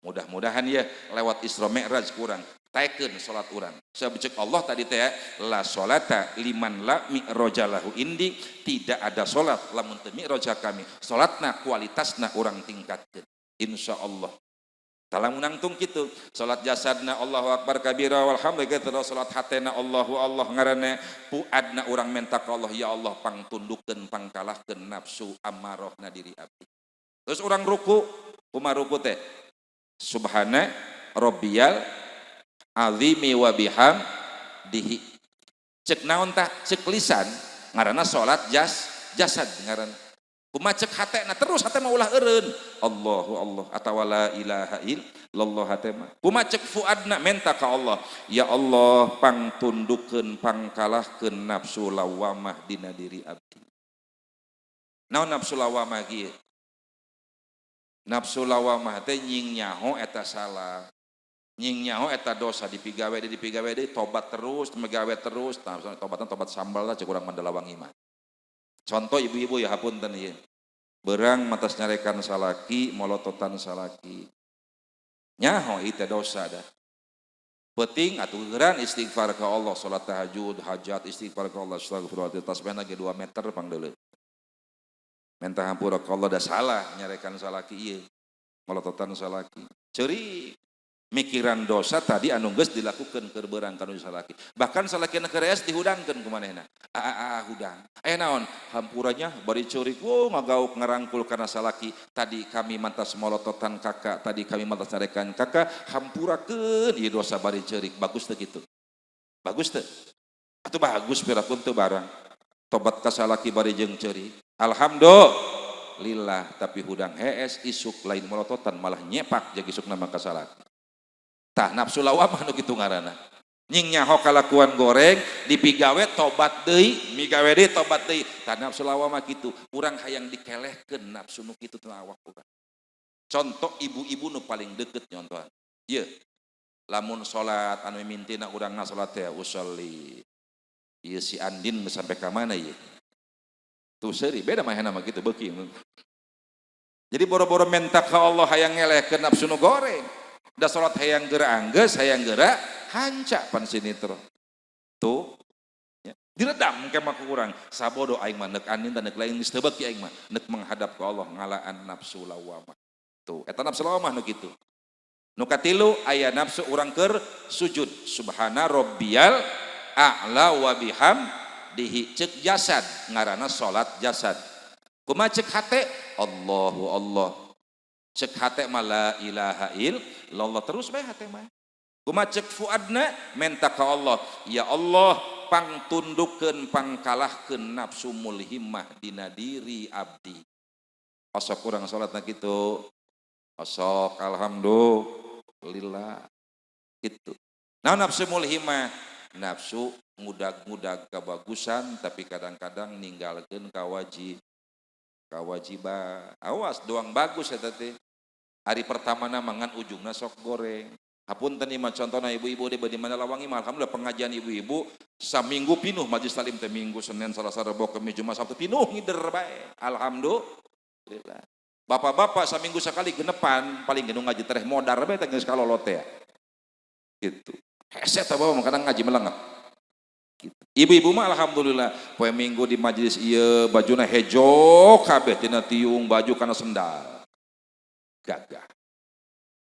Mudah-mudahan ya lewat Isra Mi'raj kurang taikeun salat urang. Sabab ceuk Allah tadi teh la salata liman la mi'rajalahu indi, tidak ada salat lamun teu mi'raja kami. Salatna kualitasna urang tingkatkeun insyaallah. Talamun nangtung kitu, salat jasadna Allahu akbar kabira walhamdulillah, terus salat hatena Allahu Allah ngaranna puadna urang menta ka Allah, ya Allah pangtundukkeun pangkalahkeun nafsu amarahna diri abdi. Terus urang ruku, kumaha ruku teh? Subhana rabbiyal azimi wa bihamdihi. Cek naon tah? Cek lisan ngaranna salat jasad ngaranna. Kumaha cek hatena terus hatena ulah eureun Allahu Allah atawa la ilaha illallah hatena. Kumaha cek fuadna menta ka Allah, ya Allah pangtundukkeun pangkalahkeun nafsu lawamah dina diri abdi. Naon nafsu lawamah kieu? Nafsu lawamah teh nying nyaho eta salah, nying nyaho eta dosa, dipigawe deui tobat terus megawe terus, tobatna tobat sambal lah cek urang mandalawangi mah. Contoh ibu-ibu ya hapunten ieu. Berang matas nyarekan salaki, molototan salaki. Nyaho ieu teh dosa dah. Penting atuh geuran istighfar ka Allah, salat tahajud, hajat, istighfar ka Allah, astagfirullah, tasbihna ge 2 meter pangdeuleuh. Minta hampura ka Allah dah salah nyarekan salaki ieu. Molototan salaki. Ceurik mikiran dosa tadi anu geus dilakukeun keur beurang kanu salaki. Bahkan salakina kereas dihudangkeun ku manehna. Hudang. Naon? Hampuranya bari ceurik ngagauk ngarangkul kana salaki. Tadi kami mantas molototan kakak, tadi kami mantas nyarekan kakak, hampurakeun ieu dosa bari ceurik. Bagus teu kitu? Bagus teu? Atuh bagus pirapun teu barang. Tobat ka salaki bari jeung ceurik. Alhamdulillah, tapi hudang hees isuk lain melototan malah nyepak jeung isuk nama ka salaki. Tah nafsu lawamah nu kitu ngaranna. Nying nyaho kalakuan goreng dipigawe tobat deui, migawe deui tobat deui. Tah nafsu lawamah kitu, urang hayang dikelehkeun nafsu nu kitu teh awak urang. Contoh ibu-ibu nu paling deukeut nyontohan. Ieu. Lamun salat anu mimintina urangna salat teh usolli. Ieu si Andin sampai ka mana ieu? Tuh seri beda mah nama gitu beuki. Jadi boro-boro menta ka Allah hayang ngelehkeun nafsu nu goreng. Da salat hayang geura anggeus, hayang geura hanca pan sinetron. Tuh ya. Diredam ke mah ku urang. Sabodo aing mah neuk anin teh neuk lain geus teu beuki aing mah neuk menghadap ka Allah ngalaan nafsu lawamah. Tuh eta nafsu lawamah nu kitu. Nu katilu aya nafsu urang keur sujud. Subhana rabbiyal a'la wa bihamdihi. Cek jasad ngaranna salat jasad. Kumaha cek hate? Allahu Allah. Cek hate mah la ilaha illallah terus bae hate mah. Kumaha cek fuadna menta ka Allah, ya Allah pangtundukkeun pangkalahkeun nafsu mulhimah dina diri abdi. Osok urang salatna kitu. Osok alhamdulillah gitu. Nah nafsu mulhimah, nafsu ngudag-ngudag kebagusan tapi kadang-kadang ninggalkeun kawajiban. Awas doang bagus eta teh. Hari pertama mangan ujungna sok goreng. Hapunten ieu mah contohna ibu-ibu di mana lawangi mah alhamdulillah pengajian ibu-ibu saminggu pinuh majelis talim teh Minggu, Senin, Selasa, Rabu, Kamis, Jumat, Sabtu pinuh ngider bae. Alhamdulillah. Bapak-bapak saminggu sekali genepan paling genu ngaji tereh modar bae teh geus kalolot teh. Gitu. Hese teh bawa kadang ngaji melengep. Gitu. Ibu-ibu mah alhamdulillah poe Minggu di majelis ieu bajuna hejo kabeh tina tiung baju kana sendal. Gagah.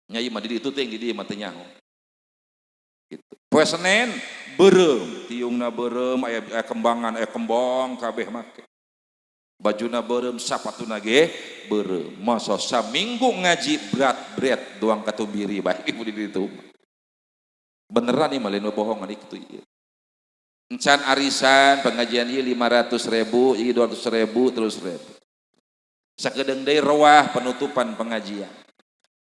Nyai mah di ditu teh yang di dieu mah teu nyaho. Gitu. Poe Senin beureum, tiungna beureum aya kembangan, aya kembang kabeh make. Bajuna beureum, sapatuna ge beureum. Masa saminggu ngaji berat doang katubiri bae ibu di ditu. Beneran ieu mah lain bohongan kitu ieu. Encan arisan pengajian ieu 500.000, ieu 200.000, 300.000. Sakedeung deui roah penutupan pengajian.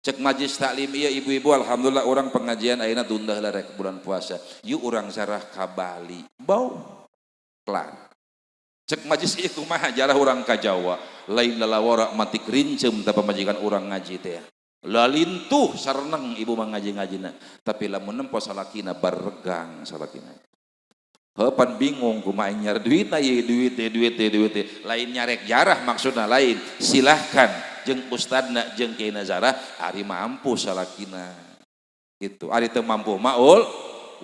Cek majlis taklim ieu ibu-ibu alhamdulillah orang pengajian ayeuna tunda heula rek bulan puasa. Ieu urang sarah ka Bali. Bau. Kelar. Cek majlis ieu kumaha jarah urang ka Jawa. Lain lalawara matik rincem teh pamajikan urang ngaji teh. Lalintuh sareneng ibu mah ngaji-ngajina. Tapi lamun nempo salakina baregang salakina. Pan bingung kumaha nyari duit na ye duit lain nyarek jarah maksudna lain silahkan jeung ustadna jeung kiai nazarah ari mampu salakina gitu ari teu mampu maul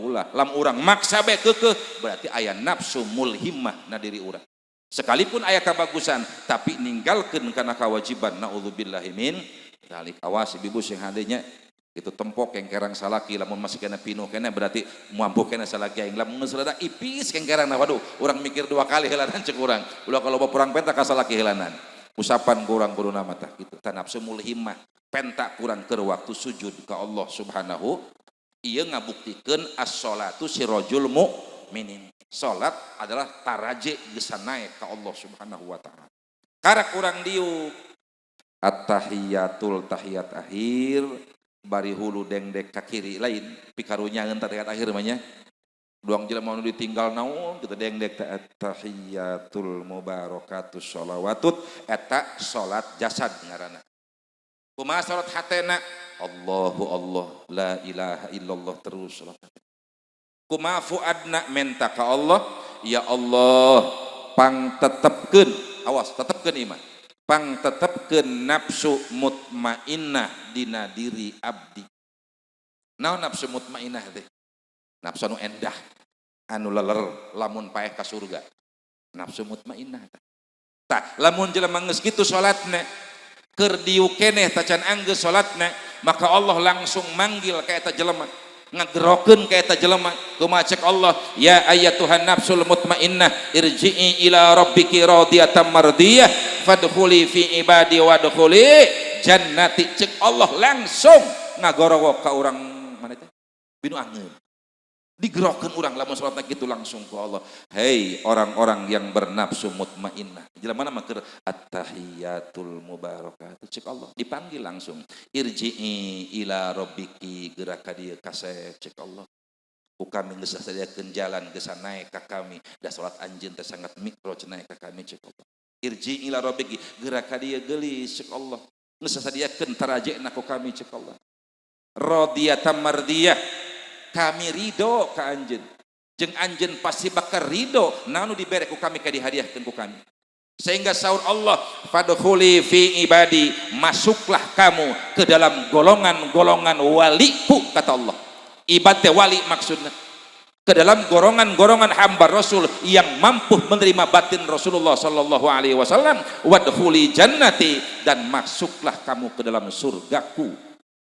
ulah lam urang maksa bae keukeuh berarti aya nafsu mulhimah na diri urang sekalipun aya kabagusan tapi ninggalkeun kana kewajiban naudzubillahi min dzalik awas ibu sing hadenya itu tempok kengkerang salaki lamun masih kena pinuh kena berarti mampu kena salaki aing lamun geus rada ipis kengkerang nah waduh urang mikir 2 kali helanan cek urang ulah kalau perang penta ka salaki helanan usapan ku urang kudu nama tah kitu tah nafsu mulhimah penta kurang keur waktu sujud ka Allah subhanahu ieu ngabuktikeun as-sholatu sirajul mukminin salat adalah taraje geus naek ka Allah subhanahu wa taala karak urang diuk at-tahiyatul tahiyat akhir bari hulu dengdek ka kiri lain pikarunyangeun tahiyat akhir mah nya duang jelema nu ditinggal naon kita dengdek ta tahiyatul mubarakatus sholawatut eta salat jasad ngaranna kumaha salat hatena Allahu Allah la ilaha illallah terus salat kumaha fuadna menta ka Allah ya Allah pang tetepkeun awas tetepkeun iman pang tetepkeun nafsu mutmainnah dina diri abdi naon nafsu mutmainnah teh nafsu anu endah anu leler lamun paeh ka surga nafsu mutmainnah tah lamun jelema geus kitu salatna keur diu keneh tacan anggeus salatna maka Allah langsung manggil ka eta jelema ngagerokeun ka eta jelema kumaha cek Allah ya ayyatuhan nafsul mutmainnah irji'i ila rabbiki radiyatan mardiyah fadkhuli fi ibadi wadkhuli jannati cek Allah langsung ngagorowo ka urang mana teh binu angeun digerokeun urang lamun salatna kitu langsung ku Allah hei orang-orang yang bernafsu mutmainnah jelema mah keur at-tahiyatul mubarakatuh cek Allah dipanggil langsung irji'i ila rabbiki gerak ka dieu kasep cek Allah ku kami geus sadiakeun jalan geus naek ka kami da salat anjeun teh sangat mikroj naek ka kami cek Allah irji'i ila rabbiki gerak ka dieu geulis cek Allah geus sadiakeun tarajena ku kami cek Allah radiyatan mardiyah kami ridho ka anjeun jeung anjeun pasti bakal ridho nanu dibere ku kami ka dihadiahkeun ku kami sehingga saur Allah fadkhuli fi ibadi masuklah kamu ke dalam golongan-golongan waliku kata Allah ibad teh wali maksudna ke dalam golongan-golongan hamba Rasul yang mampu menerima batin Rasulullah sallallahu alaihi wasallam wadkhuli jannati dan masuklah kamu ke dalam surgaku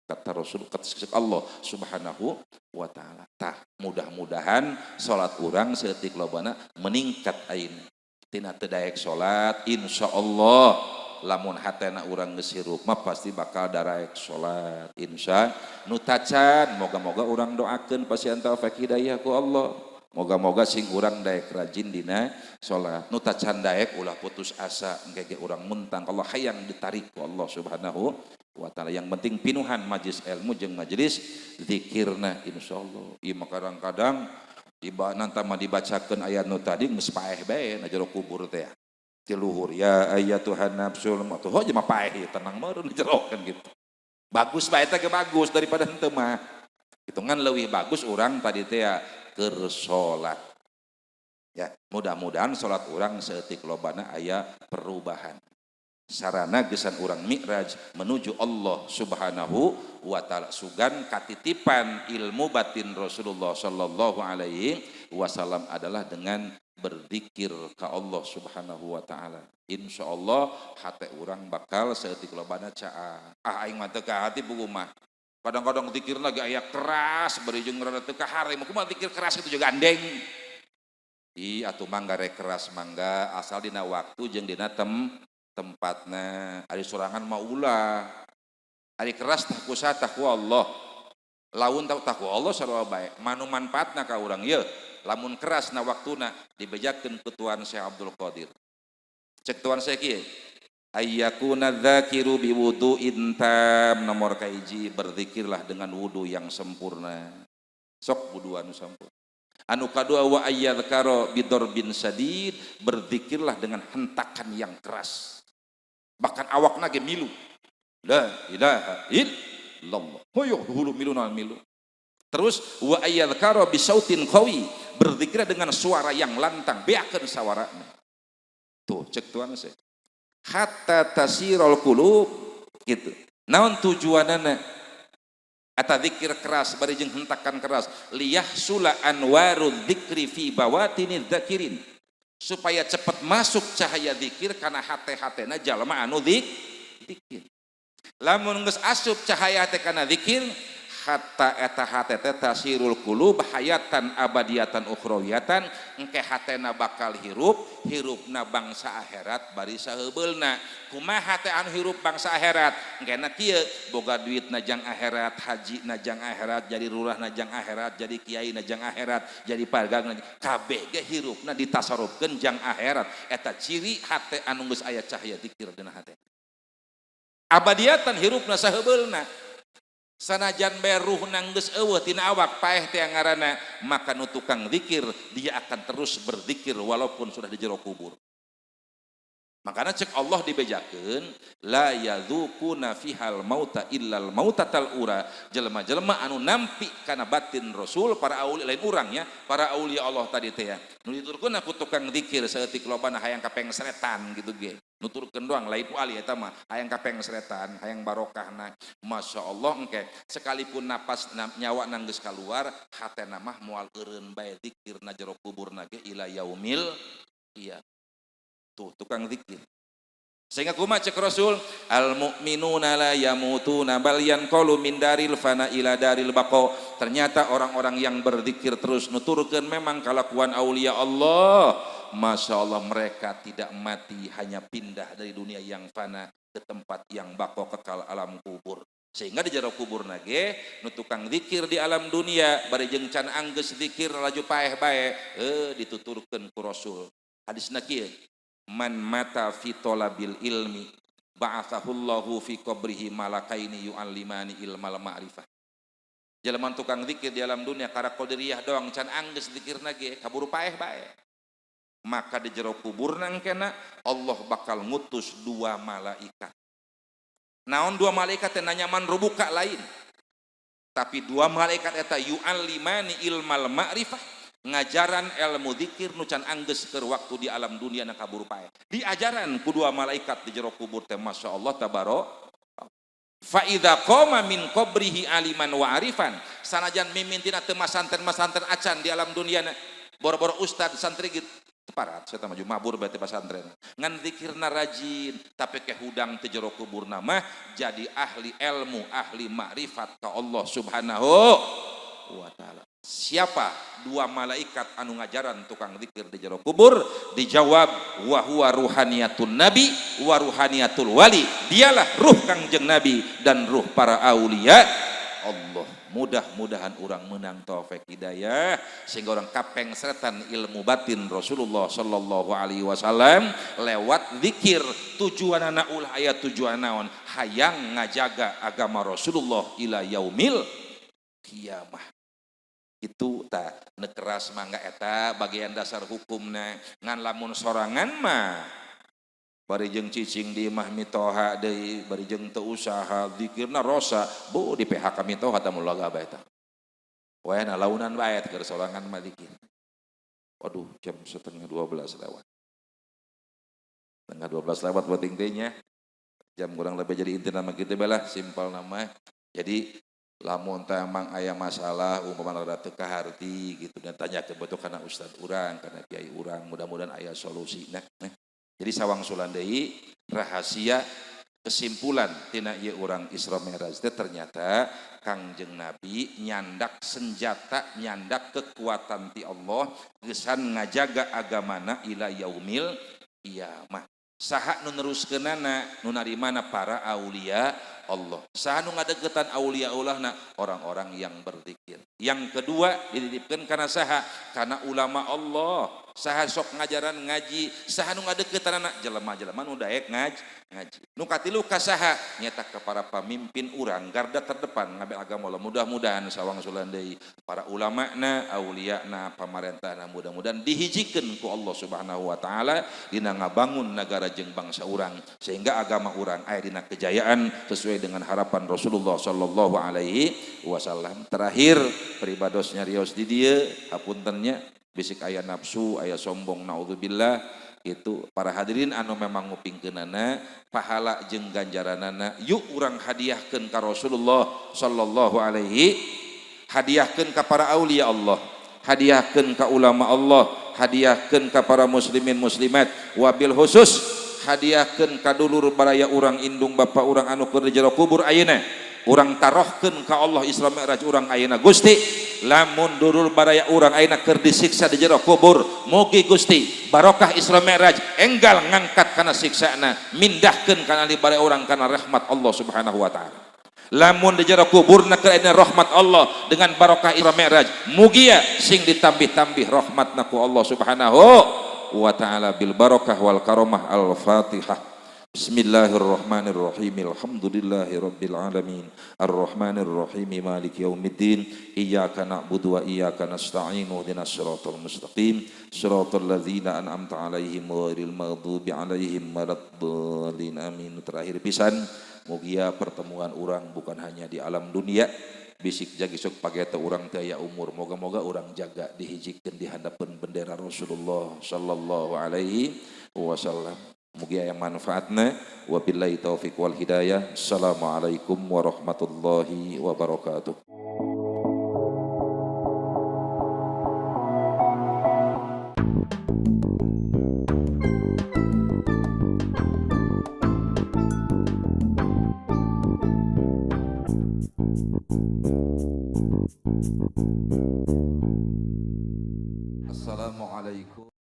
kata Rasul kata Allah subhanahu wa ta'ala tah mudah-mudahan salat urang seeutik lobana meningkat ayeuna tina teu daek salat insyaallah lamun hatena urang geus hirup mah pasti bakal daraek salat insya nu tacan moga-moga urang doakeun pasieun taufik hidayah ku Allah moga-moga sing urang daek rajin dina salat nu tacan daek ulah putus asa engke ge urang muntang Allah hayang ditarik ku Allah subhanahu wa ta'ala yang penting pinuhan majlis ilmu jeung majlis zikirna insyaallah ieu mah kadang-kadang nanta mah dibacakeun ayat nu tadi geus paeh bae na jero kubur teh ti luhur ya ayyatuhan nafsul matuh aja mah paeh tenang meureun dijerokeun gitu bagus bae teh ge bagus daripada henteu mah hitungan leuwih bagus urang tadi teh keur salat ya mudah-mudahan salat urang seeutik lobana aya perubahan sarana gesan urang mi'raj menuju Allah subhanahu wa ta'ala sugan katitipan ilmu batin Rasulullah sallallahu alaihi wasallam adalah dengan berzikir ka Allah subhanahu wa ta'ala insyaallah hate urang bakal seeutik lobana caa aing mah teu ka hati buku mah kadang-kadang zikir lagi aya keras bari jeung rada teu kahare mah kumaha zikir keras itu juga gandeng atuh mangga rek keras mangga asal dina waktu jeung dina tempatna ari sorangan mah ulah ari keras tah ku sa tah ku Allah laun tah ku Allah sarua bae manu manfaatna ka urang ye lamun keras na waktuna dibejakeun ku Tuan Syekh Abdul Qadir cek Tuan Syekh kieu ayyakuna dzakiru biwudu'in tam nomor kahiji berzikirlah dengan wudu yang sempurna sok wudu anu sampurna anu kadua wa ayyadzkara bidarbin sadid berzikirlah dengan hentakan yang keras bahkan awakna ge milu la ilaha illallah hoyo hulu milu naon milu Terus wa ayyadhkara bisautin qawi, berzikir dengan suara yang lantang, beakeun sawarana. Tuh cek tuang saya. Hatta tasirul qulub gitu. Naon tujuanana? Eta zikir keras bari jeung hentakan keras, liyahsula anwarud dzikri fi bawatiniz zakirin, supaya cepat masuk cahaya zikir kana hate-hatena jalma anu zikir. Lamun geus asup cahaya hate kana zikir, hatta eta hate teh tasirul qulub hayatan abadiyatan ukhrawiyatan, engke hatena bakal hirupna bangsa akhirat bari sahebeulna. Kumaha teh anu hirup bangsa akhirat? Engkena kieu, boga duit najang akhirat, haji najang akhirat, jadi lurah najang akhirat, jadi kiai najang akhirat, jadi pargang najang, kabeh ge hirupna ditasarrufkeun jang akhirat. Eta ciri hate anu geus aya cahaya zikir dina hate. Abadiyatan hirupna sahebeulna. Sanajan bae ruhna geus eueuh tina awak paeh teh ngaranna, maka nu tukang zikir dia akan terus berzikir walaupun sudah di jero kubur. Makanya cek Allah dibejakeun la yadzuquna fihal mauta illal mautatal ura, jelema-jelema anu nampi kana batin Rasul para aulia lain urangnya, para aulia Allah tadi teh ya. Nu diturkeun aku tukang zikir saeutik lobana hayang kapeng seretan gitu ge. Nuturkeun doang lain wali eta mah hayang kapeng seretan, hayang barokahna. Masyaallah engke sekalipun napas nyawa nang geus kaluar, hatena mah moal eureun bae zikirna jero kuburna ge ila yaumil qiyamah. Tuh tukang zikir. Sehingga kumaha cek Rasul, al mu'minuna la yamutuna bal yanqalu min daril fana ila daril baqa. Ternyata orang-orang yang berzikir terus nuturkeun memang kalakuan aulia Allah, masya Allah mereka tidak mati, hanya pindah dari dunia yang fana ke tempat yang baqa, kekal alam kubur. Sehingga di jero kubur nage nu tukang zikir di alam dunia bari jeung can anggeus zikir laju paeh bae dituturkeun ku Rasul. Hadisna kieu, man mata fi talabil ilmi ba'athahullahu fi qabrihi malakaini yu'allimani ilmal ma'rifah. Jelema tukang zikir di alam dunia kara qadiriyah doang can anggeus zikirna ge kaburu paeh bae. Maka di jero kuburna engkena Allah bakal ngutus dua malaikat. Naon dua malaikat teh nanyaman rubuka lain. Tapi dua malaikat eta yu'allimani ilmal ma'rifah, ngajaran ilmu zikir nu can anggeus keur waktu di alam dunia na kaburu paeh. Diajaran ku dua malaikat di jero kubur teh masyaallah tabarok. Fa idza qama min qabrihi aliman wa arifan, sanajan mimitina teu masanten-masanten acan di alam dunia na boro-boro ustad santri gitu teparat saya maju mabur berarti pesantren ngan zikirna rajin tapi ke hudang teu jero kuburna mah jadi ahli ilmu, ahli makrifat ka Allah Subhanahu wa taala. Siapa dua malaikat anu ngajaran tukang zikir di jero kubur? Dijawab wa huwa ruhaniyatun nabi wa ruhaniyatul wali. Dialah ruh Kangjeng Nabi dan ruh para aulia Allah. Mudah-mudahan orang menang taufik hidayah sehingga orang kapeng seretan ilmu batin Rasulullah sallallahu alaihi wasallam lewat zikir. Tujuanana ulah aya tujuan naon? Hayang ngajaga agama Rasulullah ila yaumil qiyamah. Itu tak nekeras mangga eta bagian dasar hukumna. Ngan lamun sorangan mah bari jeung cicing di imah mitoha deui bari jeung teu usaha zikirna rosa bu di PHK mitoha tah mulaga bae eta wae na launan bae keur sorangan mah zikir. Waduh jam 11:30 lewat. 11:30 lewat penting teh nya jam kurang lebih jadi inti nama kita bae simpel nama. Jadi lamun teh emang aya masalah umpama rada teu kaharti gitu dan tanya ke betul kana ustad urang kana kiai urang mudah-mudahan aya solusina. Jadi sawang sulan deui rahasia kesimpulan tina ieu urang Isra Mi'raj teh ternyata Kangjeng Nabi nyandak senjata nyandak kekuatan ti Allah geusan ngajaga agamana ila yaumil qiyamah. Saha nu neruskeunana nu narimana para aulia Allah. Saha nu ngadegetan aulia Allahna orang-orang yang berzikir. Yang kedua dititipkeun kana saha? Kana ulama Allah. Saha sok ngajaran ngaji, saha nu ngadegetanana jelema-jelema nu daek ngaji. Nu katilu ka saha? Nyata ka para pamimpin urang garda terdepan ngabel agama Allah. Mudah-mudahan sawang sulan deui para ulamana, auliana, pamarentahna mudah-mudahan dihijikeun ku Allah Subhanahu wa taala dina ngabangun negara jeung bangsa urang sehingga agama urang aya dina kejayaan sesuai dengan harapan Rasulullah sallallahu alaihi wasallam. Terakhir peribadosnya rios di dia hapuntennya bisik aya nafsu aya sombong naudzubillah itu para hadirin anu memang ngupingkeunana pahala jeung ganjaranana yuk urang hadiahkeun ka Rasulullah sallallahu alaihi hadiahkeun ka para aulia Allah hadiahkeun ka ulama Allah hadiahkeun ka para muslimin muslimat wabil khusus hadiahkeun ka dulur baraya urang indung bapa urang anu keur di jero kubur ayeuna urang tarohkeun ka Allah Isra Mi'raj urang ayeuna Gusti lamun dulur baraya urang ayeuna keur disiksa di jero kubur mugi Gusti barokah Isra Mi'raj enggal ngangkat kana siksana mindahkeun kana li baraya urang kana rahmat Allah Subhanahu wa taala lamun di jero kuburna keur aya rahmat Allah dengan barokah Isra Mi'raj mugi ya sing ditambih-tambih rahmatna ku Allah Subhanahu wa taala bil barakah wal karamah al Fatihah. Bismillahirrahmanirrahim. Alhamdulillahi rabbil alamin. Arrahmanir rahim maliki yaumiddin. Iyyaka na'budu wa iyyaka nasta'in. Ihdinas siratal mustaqim. Siratal ladzina an'amta 'alaihim ghairil maghdubi 'alaihim waladdallin. Amin. Terakhir pisan, mugia pertemuan urang bukan hanya di alam dunia. Bisik jagi sok pageta urang teh aya umur. Moga-moga urang jaga dihijikeun di hadapan bendera Rasulullah sallallahu alaihi wasallam. Mugia yang manfaatna wabillahi taufiq wal hidayah. Assalamualaikum warahmatullahi wabarakatuh. Assalamualaikum